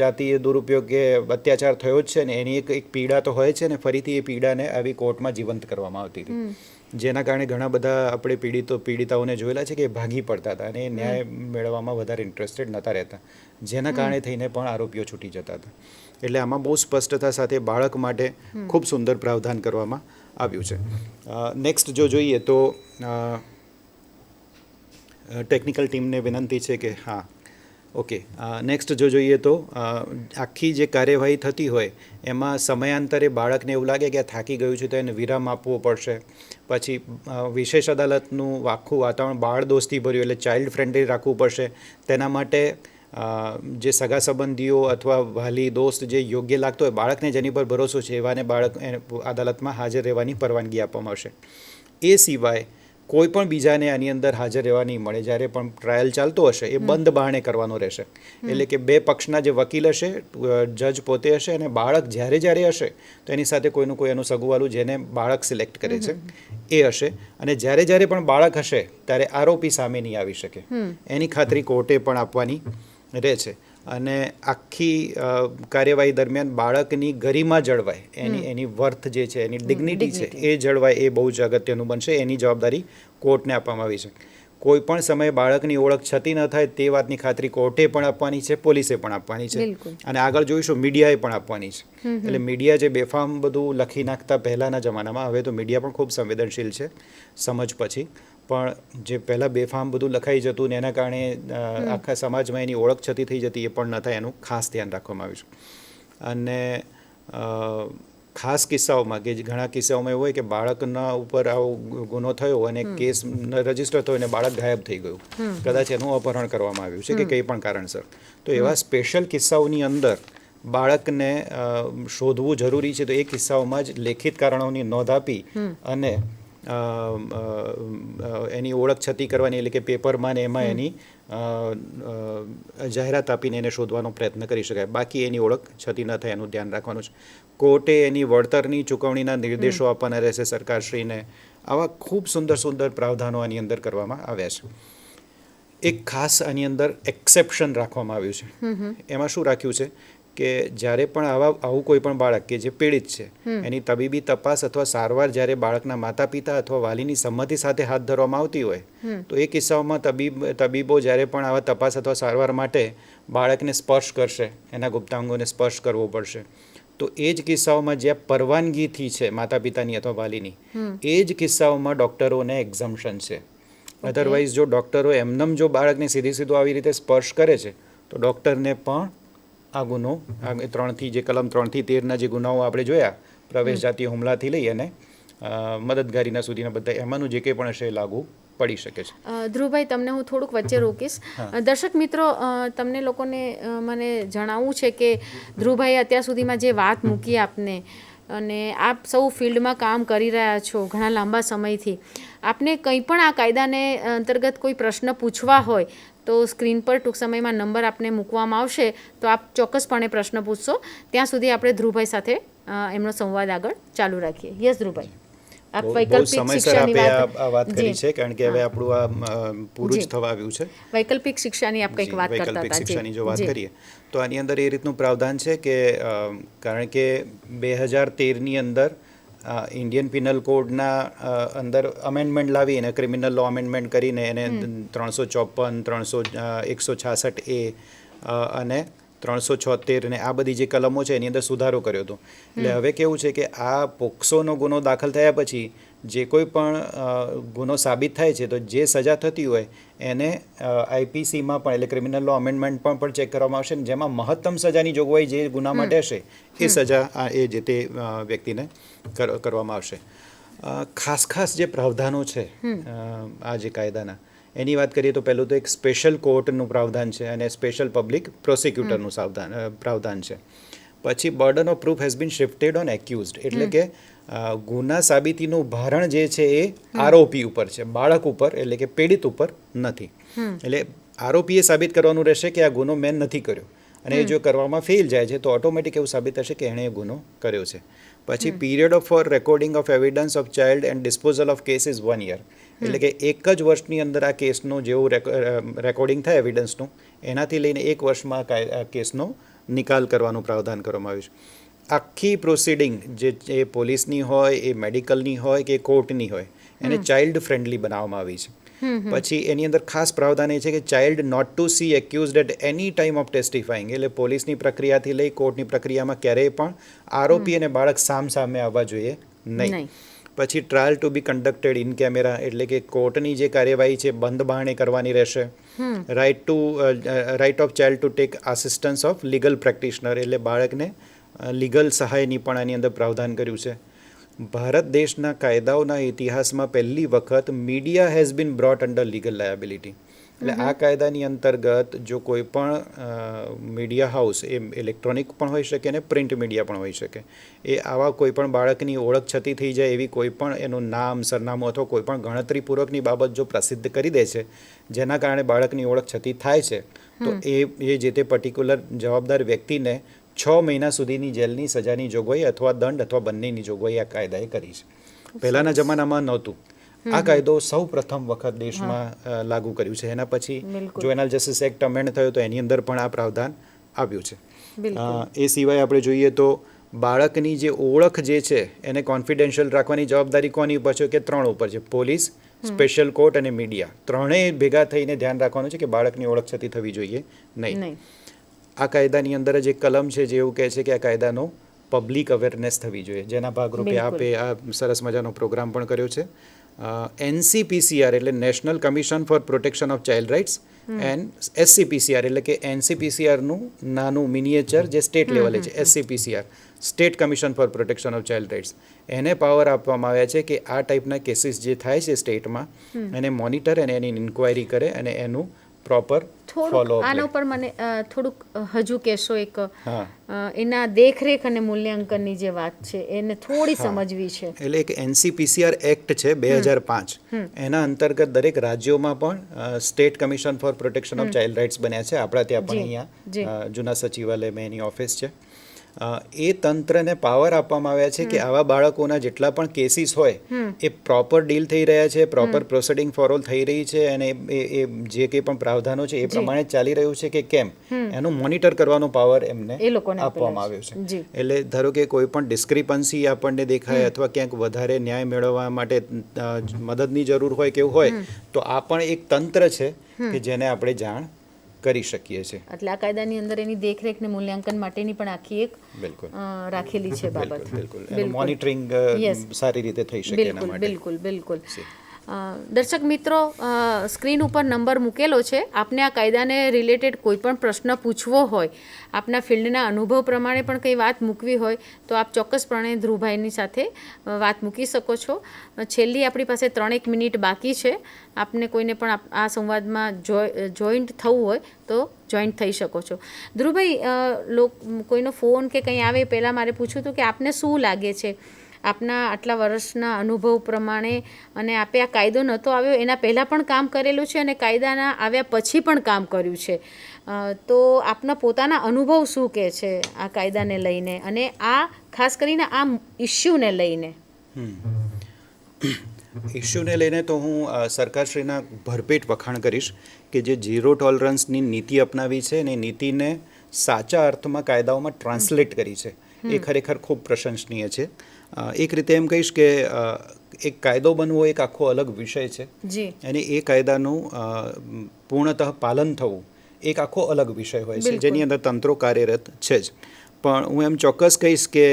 જાતીય દુરુપયોગ કે અત્યાચાર થયો જ છે ને એની એક પીડા તો હોય છે ને ફરીથી એ પીડાને આવી કોર્ટમાં જીવંત કરવામાં આવતી હતી, જેના કારણે ઘણા બધા આપણે પીડિતાઓને જોયેલા છે કે ભાગી પડતા હતા અને એ ન્યાય મેળવવામાં વધારે ઇન્ટરેસ્ટેડ નહોતા રહેતા, જેના કારણે થઈને પણ આરોપીઓ છૂટી જતા હતા. એટલે આમાં બહુ સ્પષ્ટતા સાથે બાળક માટે ખૂબ સુંદર પ્રાવધાન કરવામાં આવ્યું છે. નેક્સ્ટ જો જોઈએ તો ટેકનિકલ ટીમને વિનંતી છે કે હા ઓકે, નેક્સ્ટ જો જોઈએ તો આખી જે કાર્યવાહી થતી હોય એમાં સમયાંતરે બાળકને એવું લાગે કે આ થાકી ગયું છે તો એને વિરામ આપવો પડશે. પછી વિશેષ અદાલતનું આખું વાતાવરણ બાળ દોસ્તી ભર્યું એટલે ચાઇલ્ડ ફ્રેન્ડલી રાખવું પડશે. તેના માટે જે સગા સંબંધીઓ અથવા વાલી દોસ્ત જે યોગ્ય લાગતો હોય, બાળકને જેની પર ભરોસો છે એવાને અદાલતમાં હાજર રહેવાની પરવાનગી આપવામાં આવશે. એ સિવાય કોઈ પણ બીજાને આની અંદર હાજર રહેવા નહીં મળે. જ્યારે પણ ટ્રાયલ ચાલતો હશે એ બંધ બારણે કરવાનો રહેશે. એટલે કે બે પક્ષના જે વકીલ હશે, જજ પોતે હશે અને બાળક જ્યારે હશે તો એની સાથે કોઈનું કોઈ એનું સગુવાલું જેને બાળક સિલેક્ટ કરે છે એ હશે. અને જ્યારે પણ બાળક હશે ત્યારે આરોપી સામે નહીં આવી શકે એની ખાતરી કોર્ટે પણ આપવાની રહે છે. અને આખી કાર્યવાહી દરમિયાન બાળકની ગરિમા જળવાય, એની વર્થ જે છે, એની ડિગ્નિટી છે એ જળવાય, એ બહુ જ અગત્યનું બનશે. એની જવાબદારી કોર્ટને આપવામાં આવી છે. કોઈ પણ સમયે બાળકની ઓળખ છતી ન થાય તે વાતની ખાતરી કોર્ટે પણ આપવાની છે, પોલીસે પણ આપવાની છે અને આગળ જોઈશું મીડિયાએ પણ આપવાની છે. એટલે મીડિયા જે બેફામ બધું લખી નાખતા પહેલાંના જમાનામાં, હવે તો મીડિયા પણ ખૂબ સંવેદનશીલ છે સમજ પછી, પણ જે પહેલાં બેફામ બધું લખાઈ જતું ને એના કારણે આખા સમાજમાં એની ઓળખ છતી થઈ જતી, એ પણ ન થાય એનું ખાસ ધ્યાન રાખવામાં આવ્યું છે. અને ખાસ કિસ્સાઓમાં કે ઘણા કિસ્સાઓમાં એવું હોય કે બાળકના ઉપર આવો ગુનો થયો અને કેસ રજીસ્ટર થયો અને બાળક ગાયબ થઈ ગયું, કદાચ એનું અપહરણ કરવામાં આવ્યું છે કે કંઈ પણ કારણસર, તો એવા સ્પેશિયલ કિસ્સાઓની અંદર બાળકને શોધવું જરૂરી છે. તો એ કિસ્સાઓમાં જ લેખિત કારણોની નોંધ આપી અને એની ઓળખ છતી કરવાની, એટલે કે પેપરમાં ને એમાં એની જાહેરાત આપીને એને શોધવાનો પ્રયત્ન કરી શકાય. બાકી એની ઓળખ છતી ન થાય એનું ધ્યાન રાખવાનું છે. કોર્ટે એની વળતરની ચૂકવણીના નિર્દેશો આપવાના રહેશે સરકારશ્રીને. આવા ખૂબ સુંદર પ્રાવધાનો આની અંદર કરવામાં આવ્યા છે. એક ખાસ આની અંદર એક્સેપ્શન રાખવામાં આવ્યું છે. એમાં શું રાખ્યું છે કે જ્યારે પણ આવું કોઈ પણ બાળક કે જે પીડિત છે એની તબીબી તપાસ અથવા સારવાર જ્યારે બાળકના માતા પિતા અથવા વાલીની સંમતિ સાથે હાથ ધરવામાં આવતી હોય તો એ કિસ્સાઓમાં તબીબો જ્યારે પણ આવા તપાસ અથવા સારવાર માટે બાળકને સ્પર્શ કરશે, એના ગુપ્તાંગોને સ્પર્શ કરવો પડશે. તો એ જ કિસ્સાઓમાં જ્યાં પરવાનગીથી છે માતા પિતાની અથવા વાલીની, એ જ કિસ્સાઓમાં ડૉક્ટરોને એક્ઝમ્પશન છે. અધરવાઇઝ જો ડૉક્ટરો એમનેમ જો બાળકને સીધું આવી રીતે સ્પર્શ કરે છે તો ડૉક્ટરને પણ આ ગુનો, કલમ 3 થી 13ના જે ગુનાઓ આપણે જોયા, પ્રવેશ જાતીય હુમલાથી લઈ અને મદદગારીના સુધીના બધા, એમાંનું જે કંઈ પણ હશે એ લાગુ પડી શકે છે. ધ્રુવભાઈ, તમને હું થોડુંક વચ્ચે રોકીશ. દર્શક મિત્રો, તમને લોકોને મને જણાવવું છે કે ધ્રુવભાઈએ અત્યાર સુધીમાં જે વાત મૂકી આપને, અને આપ સૌ ફિલ્ડમાં કામ કરી રહ્યા છો ઘણા લાંબા સમયથી, આપને કંઈ પણ આ કાયદાને અંતર્ગત કોઈ પ્રશ્ન પૂછવા હોય તો સ્ક્રીન પર ટૂંક સમયમાં નંબર આપને મૂકવામાં આવશે, તો આપ ચોક્કસપણે પ્રશ્ન પૂછશો. ત્યાં સુધી આપણે ધ્રુવભાઈ સાથે એમનો સંવાદ આગળ ચાલુ રાખીએ. યસ ધ્રુવભાઈ, આપ વૈકલ્પિક શિક્ષાની વાત કરી છે, કારણ કે હવે આપણું આ પૂરું જ થવા આવ્યું છે. વૈકલ્પિક શિક્ષાની આપ કંઈક વાત કરતા હતા. વૈકલ્પિક શિક્ષાની જો વાત કરીએ તો આની અંદર એ રીતનું પ્રાવધાન છે કે કારણ કે 2013ની અંદર ઇન્ડિયન પિનલ કોડના અંદર અમેન્ડમેન્ટ લાવી અને ક્રિમિનલ લો અમેન્ડમેન્ટ કરીને એને 354, 166A અને 376 ને આ બધી જે કલમો છે એની અંદર સુધારો કર્યો હતો. એટલે હવે કેવું છે કે આ પોક્સોનો ગુનો દાખલ થયા પછી જે કોઈ પણ ગુનો સાબિત થાય છે તો જે સજા થતી હોય એને આઈપીસીમાં પણ, એટલે ક્રિમિનલ લો અમેન્ડમેન્ટમાં પણ ચેક કરવામાં આવશે, જેમાં મહત્તમ સજાની જોગવાઈ જે ગુના માટે હશે એ સજા એ જે તે વ્યક્તિને કરવામાં આવશે. ખાસ જે પ્રાવધાનો છે આ જે કાયદાના, એની વાત કરીએ તો પહેલું તો એક સ્પેશિયલ કોર્ટનું પ્રાવધાન છે અને સ્પેશિયલ પબ્લિક પ્રોસિક્યુટરનું પ્રાવધાન છે. પછી burden of proof has been shifted on accused, એટલે કે ગુના સાબિતીનું ભારણ જે છે એ આરોપી ઉપર છે, બાળક ઉપર એટલે કે પીડિત ઉપર નથી. એટલે આરોપીએ સાબિત કરવાનું રહેશે કે આ ગુનો મેં નથી કર્યો, અને એ જો કરવામાં ફેલ જાય છે તો ઓટોમેટિક એવું સાબિત થશે કે એણે એ ગુનો કર્યો છે. પછી period of for recording of evidence of child and disposal of case is 1 year. એટલે કે એક જ વર્ષની અંદર આ કેસનું જેવું રેકોર્ડિંગ થાય એવિડન્સનું, એનાથી લઈને 1 વર્ષમાં કેસનો નિકાલ કરવાનું પ્રાવધાન કરવામાં આવ્યું છે. આખી પ્રોસિડિંગ જે એ પોલીસની હોય, એ મેડિકલની હોય કે કોર્ટની હોય, એને ચાઇલ્ડ ફ્રેન્ડલી બનાવવામાં આવી છે. પછી એની અંદર ખાસ પ્રાવધાન એ છે કે child not to see accused at any time of testifying. એટલે પોલીસની પ્રક્રિયાથી લઈ કોર્ટની પ્રક્રિયામાં ક્યારેય પણ આરોપી અને બાળક સામે આવવા જોઈએ નહીં. પછી trial to be conducted in camera, એટલે કે કોર્ટની જે કાર્યવાહી છે બંધ બારણે કરવાની રહેશે. Right of child to take assistance of legal practitioner, એટલે બાળકને લીગલ સહાયની પણ આની અંદર પ્રાવધાન કર્યું છે. ભારત દેશના કાયદાઓના ઇતિહાસમાં પહેલી વખત media has been brought under legal liability. એટલે આ કાયદાની અંતર્ગત જો કોઈ પણ મીડિયા હાઉસ, એ ઇલેક્ટ્રોનિક પણ હોઈ શકે અને પ્રિન્ટ મીડિયા પણ હોઈ શકે, એ આવા કોઈ પણ બાળકની ઓળખ છતી થઈ જાય એવી કોઈ પણ એનું નામ, સરનામું અથવા કોઈ પણ ગણતરીપૂર્વકની બાબત જો પ્રસિદ્ધ કરી દે છે, જેના કારણે બાળકની ઓળખ છતી થાય છે, તો એ જે તે પર્ટિક્યુલર જવાબદાર વ્યક્તિને 6 મહિના સુધીની જેલની સજાની જોગવાઈ અથવા દંડ અથવા બંનેની જોગવાઈ આ કાયદાએ કરી છે. પહેલાંના જમાનામાં નહોતું. આ કાયદો સૌ પ્રથમ વખત દેશમાં લાગુ કર્યું છે. એના પછી જુવેનાઇલ જસ્ટિસ એક્ટ અમેન્ડ થયો તો એની અંદર પણ આ પ્રાવધાન આવ્યું છે. એ સિવાય આપણે જોઈએ તો બાળકની જે ઓળખ જે છે એને કોન્ફિડેન્શિયલ રાખવાની જવાબદારી કોની ઉપર છે કે 3 ઉપર છે. પોલીસ, સ્પેશિયલ કોર્ટ અને મીડિયા, ત્રણેય ભેગા થઈને ધ્યાન રાખવાનું છે કે બાળકની ઓળખ છતી થવી જોઈએ નહીં. આ કાયદાની અંદર જ એક કલમ છે જે એવું કહે છે કે આ કાયદાનો પબ્લિક અવેરનેસ થવી જોઈએ, જેના ભાગરૂપે આપે આ સરસ મજાનો પ્રોગ્રામ પણ કર્યો છે. NCPCR એટલે national commission for protection of child rights and SCPCR એટલે કે NCPCRનું નાનું મિનિએચર જે સ્ટેટ લેવલે છે, SCPCR state commission for protection of child rights, એને પાવર આપવામાં આવ્યા છે કે આ ટાઈપના કેસીસ જે થાય છે સ્ટેટમાં એને મોનિટર અને એની ઇન્ક્વાયરી કરે અને એનું પ્રોપર ફોલો અપ. આના ઉપર મને થોડુંક હજુ કહેશો? એક એના દેખરેખ અને મૂલ્યાંકનની જે વાત છે એને થોડી સમજવી છે. એટલે એક NCPCR એક્ટ છે 2005, એના અંતર્ગત દરેક રાજ્યોમાં પણ state commission for protection of child rights બન્યા છે. આપણા ત્યાં પણ અહીંયા જૂના સચિવાલયમાં એની ઓફિસ છે. એ તંત્રને પાવર આપવામાં આવ્યા છે કે આવા બાળકોના જેટલા પણ કેસીસ હોય એ પ્રોપર ડીલ થઈ રહ્યા છે, પ્રોપર પ્રોસિડિંગ ફોલો થઈ રહી છે, અને એ જે કંઈ પણ પ્રાવધાનો છે એ પ્રમાણે ચાલી રહ્યું છે કે કેમ, એનું મોનિટર કરવાનો પાવર એમને આપવામાં આવ્યો છે. એટલે ધારો કે કોઈ પણ ડિસ્ક્રિપન્સી આપણને દેખાય અથવા ક્યાંક વધારે ન્યાય મેળવવા માટે મદદની જરૂર હોય કે એવું હોય તો આ પણ એક તંત્ર છે કે જેને આપણે જાણ કરી શકીએ છીએ. એટલે આ કાયદાની અંદર એની દેખરેખ ને મૂલ્યાંકન માટેની પણ આખી એક રાખેલી છે બાબત. બિલકુલ મોનિટરિંગ સારી રીતે થઈ શકે એના માટે. બિલકુલ. દર્શક મિત્રો, સ્ક્રીન ઉપર નંબર મૂકેલો છે. આપને આ કાયદાને રિલેટેડ કોઈ પણ પ્રશ્ન પૂછવો હોય, આપના ફિલ્ડના અનુભવ પ્રમાણે પણ કંઈ વાત મૂકવી હોય તો આપ ચોક્કસપણે ધ્રુવભાઈની સાથે વાત મૂકી શકો છો. છેલ્લી આપણી પાસે 3-1 મિનિટ બાકી છે. આપને કોઈને પણ આ સંવાદમાં જોઈન્ટ થવું હોય તો જોઈન્ટ થઈ શકો છો. ધ્રુવભાઈ, કોઈનો ફોન કે કંઈ આવે પહેલાં મારે પૂછવું હતું કે આપને શું લાગે છે આપના આટલા વર્ષના અનુભવ પ્રમાણે, અને આપે આ કાયદો નહોતો આવ્યો એના પહેલાં પણ કામ કરેલું છે અને કાયદાના આવ્યા પછી પણ કામ કર્યું છે, તો આપના પોતાના અનુભવ શું કહે છે આ કાયદાને લઈને અને આ ખાસ કરીને આ ઇસ્યુને લઈને? ઇસ્યુને લઈને તો હું સરકારશ્રીના ભરપેટ વખાણ કરીશ કે જે ઝીરો ટોલરન્સની નીતિ અપનાવી છે અને નીતિને સાચા અર્થમાં કાયદાઓમાં ટ્રાન્સલેટ કરી છે. એ ખરેખર ખૂબ પ્રશંસનીય છે. એક રીતે એમ કહીશ કે એક કાયદો બનવો એક આખો અલગ વિષય છે અને એ કાયદાનું પૂર્ણતઃ પાલન થવું એક આખો અલગ વિષય હોય છે, જેની અંદર તંત્રો કાર્યરત છે જ. પણ હું એમ ચોક્કસ કહીશ કે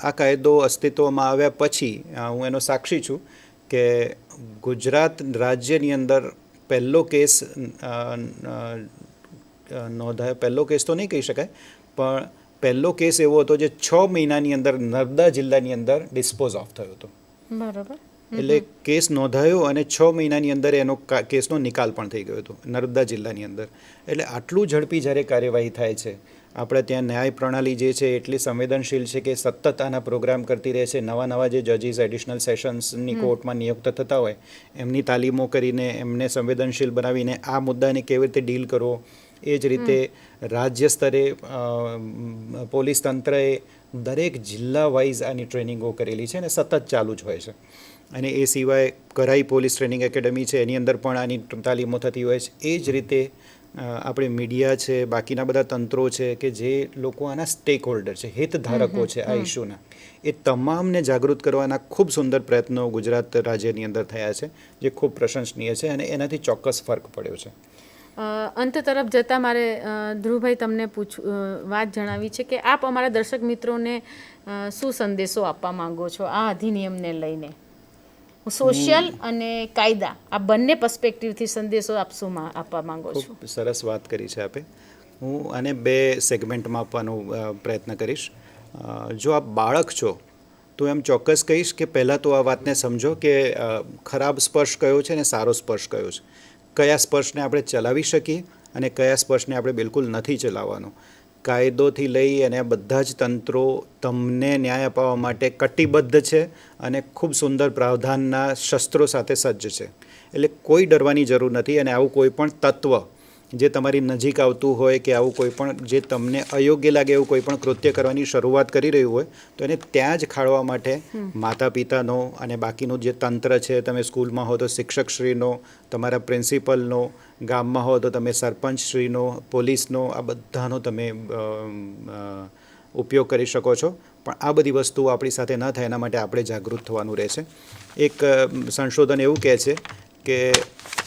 આ કાયદો અસ્તિત્વમાં આવ્યા પછી હું એનો સાક્ષી છું કે ગુજરાત રાજ્યની અંદર પહેલો કેસ નોંધાયો. પહેલો કેસ તો નહીં કહી શકાય, પણ પહેલો કેસ એવો હતો જે 6 મહિનાની અંદર નર્મદા જિલ્લાની અંદર ડિસ્પોઝ ઓફ થયો હતો. બરાબર. એટલે કેસ નોંધાયો અને 6 મહિનાની અંદર એનો કેસનો નિકાલ પણ થઈ ગયો હતો નર્મદા જિલ્લાની અંદર. એટલે આટલું ઝડપી જ્યારે કાર્યવાહી થાય છે આપણે ત્યાં ન્યાય પ્રણાલી જે છે એટલી સંવેદનશીલ છે કે સતત આના પ્રોગ્રામ કરતી રહે છે. નવા જે જજીસ એડિશનલ સેશન્સની કોર્ટમાં નિયુક્ત થતા હોય એમની તાલીમો કરીને એમને સંવેદનશીલ બનાવીને આ મુદ્દાને કેવી રીતે ડીલ કરવો, એ જ રીતે રાજ્ય સ્તરે પોલીસ તંત્રએ દરેક જિલ્લા વાઇઝ આની ટ્રેનિંગો કરેલી છે અને સતત ચાલુ જ હોય છે. અને એ સિવાય કરાઈ પોલીસ ટ્રેનિંગ એકેડમી છે એની અંદર પણ આની તાલીમો થતી હોય છે. એ જ રીતે આપણે મીડિયા છે, બાકીના બધા તંત્રો છે કે જે લોકો આના સ્ટેક હોલ્ડર છે, હિતધારકો છે આ ઇસ્યુના, એ તમામને જાગૃત કરવાના ખૂબ સુંદર પ્રયત્નો ગુજરાત રાજ્યની અંદર થયા છે, જે ખૂબ પ્રશંસનીય છે અને એનાથી ચોક્કસ ફરક પડ્યો છે. અંત તરફ જતાં મારે ધ્રુવભાઈ તમને વાત જણાવી છે કે આપ અમારા દર્શક મિત્રોને શું સંદેશો આપવા માંગો છો આ અધિનિયમને લઈને? સોશિયલ અને કાયદા આ બંને પર્સપેક્ટિવથી સંદેશો આપ શું આપવા માંગો છો? ખૂબ સરસ વાત કરી છે આપે. હું આને બે સેગમેન્ટમાં આપવાનો પ્રયત્ન કરીશ. જો આપ બાળક છો તો એમ ચોક્કસ કહીશ કે પહેલાં તો આ વાતને સમજો કે ખરાબ સ્પર્શ કયો છે ને સારો સ્પર્શ કયો છે. કયા સ્પર્શને આપણે ચલાવી શકીએ અને કયા સ્પર્શને આપણે બિલકુલ નથી ચલાવવાનો. કાયદોથી લઈ અને બધા જ તંત્રો તમને ન્યાય અપાવવા માટે કટિબદ્ધ છે અને ખૂબ સુંદર પ્રાવધાનના શસ્ત્રો સાથે સજ્જ છે. એટલે કોઈ ડરવાની જરૂર નથી. અને આવું કોઈ પણ તત્વ જે તમારી નજીક આવતું હોય કે આવું કોઈ પણ જે તમને અયોગ્ય લાગે એવું કોઈ પણ કૃત્ય કરવાની શરૂઆત કરી રહ્યું હોય તો એને ત્યાં જ ખાળવા માટે માતા પિતાનો અને બાકીનું જે તંત્ર છે, તમે સ્કૂલમાં હો તો શિક્ષકશ્રીનો, તમારા પ્રિન્સિપલનો, ગામમાં હો તો તમે સરપંચશ્રીનો, પોલીસનો, આ બધાનો તમે ઉપયોગ કરી શકો છો. પણ આ બધી વસ્તુઓ આપણી સાથે ન થાય એના માટે આપણે જાગૃત થવાનું રહેશે. એક સંશોધન એવું કહે છે કે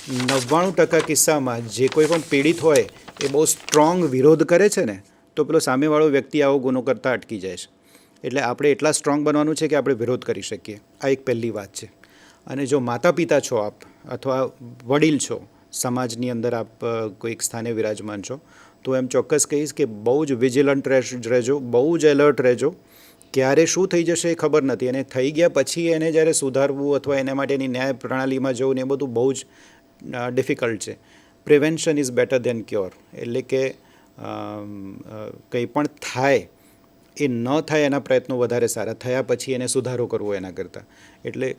99% કિસ્સામાં જે કોઈ પણ પીડિત હોય એ બહુ સ્ટ્રોંગ વિરોધ કરે છે ને તો પેલો સામેવાળો વ્યક્તિ આવો ગુનો કરતાં અટકી જાય છે. એટલે આપણે એટલા સ્ટ્રોંગ બનવાનું છે કે આપણે વિરોધ કરી શકીએ. આ એક પહેલી વાત છે. અને જો માતા પિતા છો આપ અથવા વડીલ છો, સમાજની અંદર આપ કોઈક સ્થાને વિરાજમાન છો, તો એમ ચોક્કસ કહીશ કે બહુ જ વિજિલન્ટ રહેજો, બહુ જ એલર્ટ રહેજો. ક્યારે શું થઈ જશે એ ખબર નથી અને થઈ ગયા પછી એને જ્યારે સુધારવું અથવા એના માટેની ન્યાય પ્રણાલીમાં જવું ને એ બધું બહુ જ ડિફિકલ્ટ છે. Prevention is better than cure. એટલે કે કંઈ પણ થાય એ ન થાય એના પ્રયત્નો વધારે સારા, થયા પછી એને સુધારો કરવો એના કરતાં. એટલે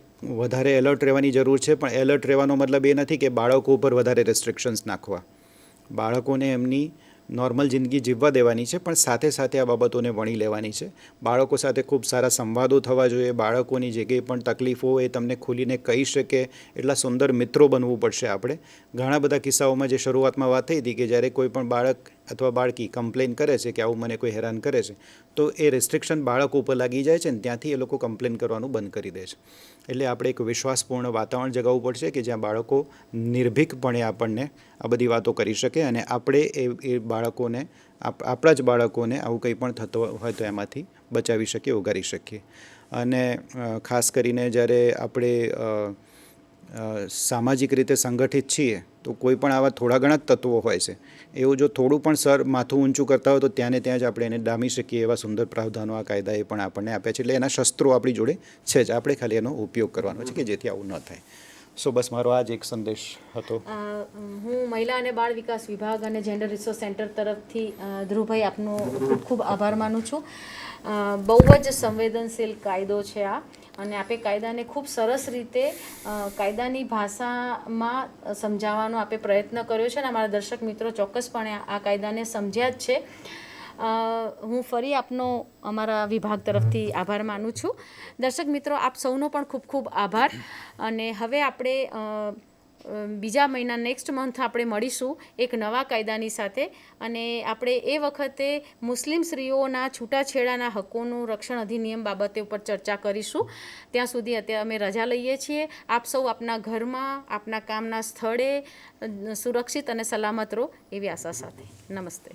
વધારે એલર્ટ રહેવાની જરૂર છે. પણ એલર્ટ રહેવાનો મતલબ એ નથી કે બાળકો ઉપર વધારે રેસ્ટ્રિક્શન્સ નાખવા. બાળકોને એમની નોર્મલ જિંદગી જીવવા દેવાની છે, પણ સાથે સાથે આ બાબતોને વણી લેવાની છે. બાળકો સાથે ખૂબ સારા સંવાદો થવા જોઈએ. બાળકોની જે કંઈ પણ તકલીફો હોય એ તમને ખુલીને કહી શકે એટલા સુંદર મિત્રો બનવું પડશે આપણે. ઘણા બધા કિસ્સાઓમાં જે શરૂઆતમાં વાત થઈ હતી કે જ્યારે કોઈ પણ બાળક અથવા બાળકી કમ્પ્લેન કરે છે કે આવું મને કોઈ હેરાન કરે છે તો એ રેસ્ટ્રિક્શન બાળકો ઉપર લાગી જાય છે ને ત્યાંથી એ લોકો કમ્પ્લેન કરવાનું બંધ કરી દે છે. એટલે આપણે એક વિશ્વાસપૂર્ણ વાતાવરણ જગાવવું પડશે કે જ્યાં બાળકો નિર્ભીકપણે આપણને આ બધી વાતો કરી શકે અને આપણે એ બાળકોને આપણા જ બાળકોને આવું કંઈ પણ થતું હોય તો એમાંથી બચાવી શકીએ, ઉગારી શકીએ. અને ખાસ કરીને જ્યારે આપણે સામાજિક રીતે સંગઠિત છીએ તો કોઈ પણ આવા થોડા ઘણા જ તત્વો હોય છે, એવું જો થોડું પણ માથું ઊંચું કરતા હોય તો ત્યાં ને ત્યાં જ આપણે એને ડામી શકીએ એવા સુંદર પ્રાવધાનો આ કાયદાએ પણ આપણને આપ્યા છે. એટલે એના શસ્ત્રો આપણી જોડે છે જ, આપણે ખાલી એનો ઉપયોગ કરવાનો છે કે જેથી આવું ન થાય. સો બસ મારો આ જ એક સંદેશ હતો. હું મહિલા અને બાળ વિકાસ વિભાગ અને જેન્ડર રિસોર્સ સેન્ટર તરફથી ધ્રુવભાઈ આપનો ખૂબ ખૂબ આભાર માનું છું. બહુ જ સંવેદનશીલ કાયદો છે આ, અને આપે કાયદાને ખૂબ સરસ રીતે કાયદાની ભાષામાં સમજાવવાનો આપે પ્રયત્ન કર્યો છે અને અમારા દર્શક મિત્રો ચોક્કસપણે આ કાયદાને સમજ્યા જ છે. હું ફરી આપનો અમારા વિભાગ તરફથી આભાર માનું છું. દર્શક મિત્રો, આપ સૌનો પણ ખૂબ ખૂબ આભાર. અને હવે આપણે બીજા મહિના નેક્સ્ટ મંથ આપણે મળીશું એક નવા કાયદાની સાથે, અને આપણે એ વખતે મુસ્લિમ સ્ત્રીઓના છૂટાછેડાના હકોનું રક્ષણ અધિનિયમ બાબતે ઉપર ચર્ચા કરીશું. ત્યાં સુધી અત્યારે અમે રજા લઈએ છીએ. આપ સૌ આપના ઘરમાં, આપના કામના સ્થળે સુરક્ષિત અને સલામત રહો એવી આશા સાથે. નમસ્તે.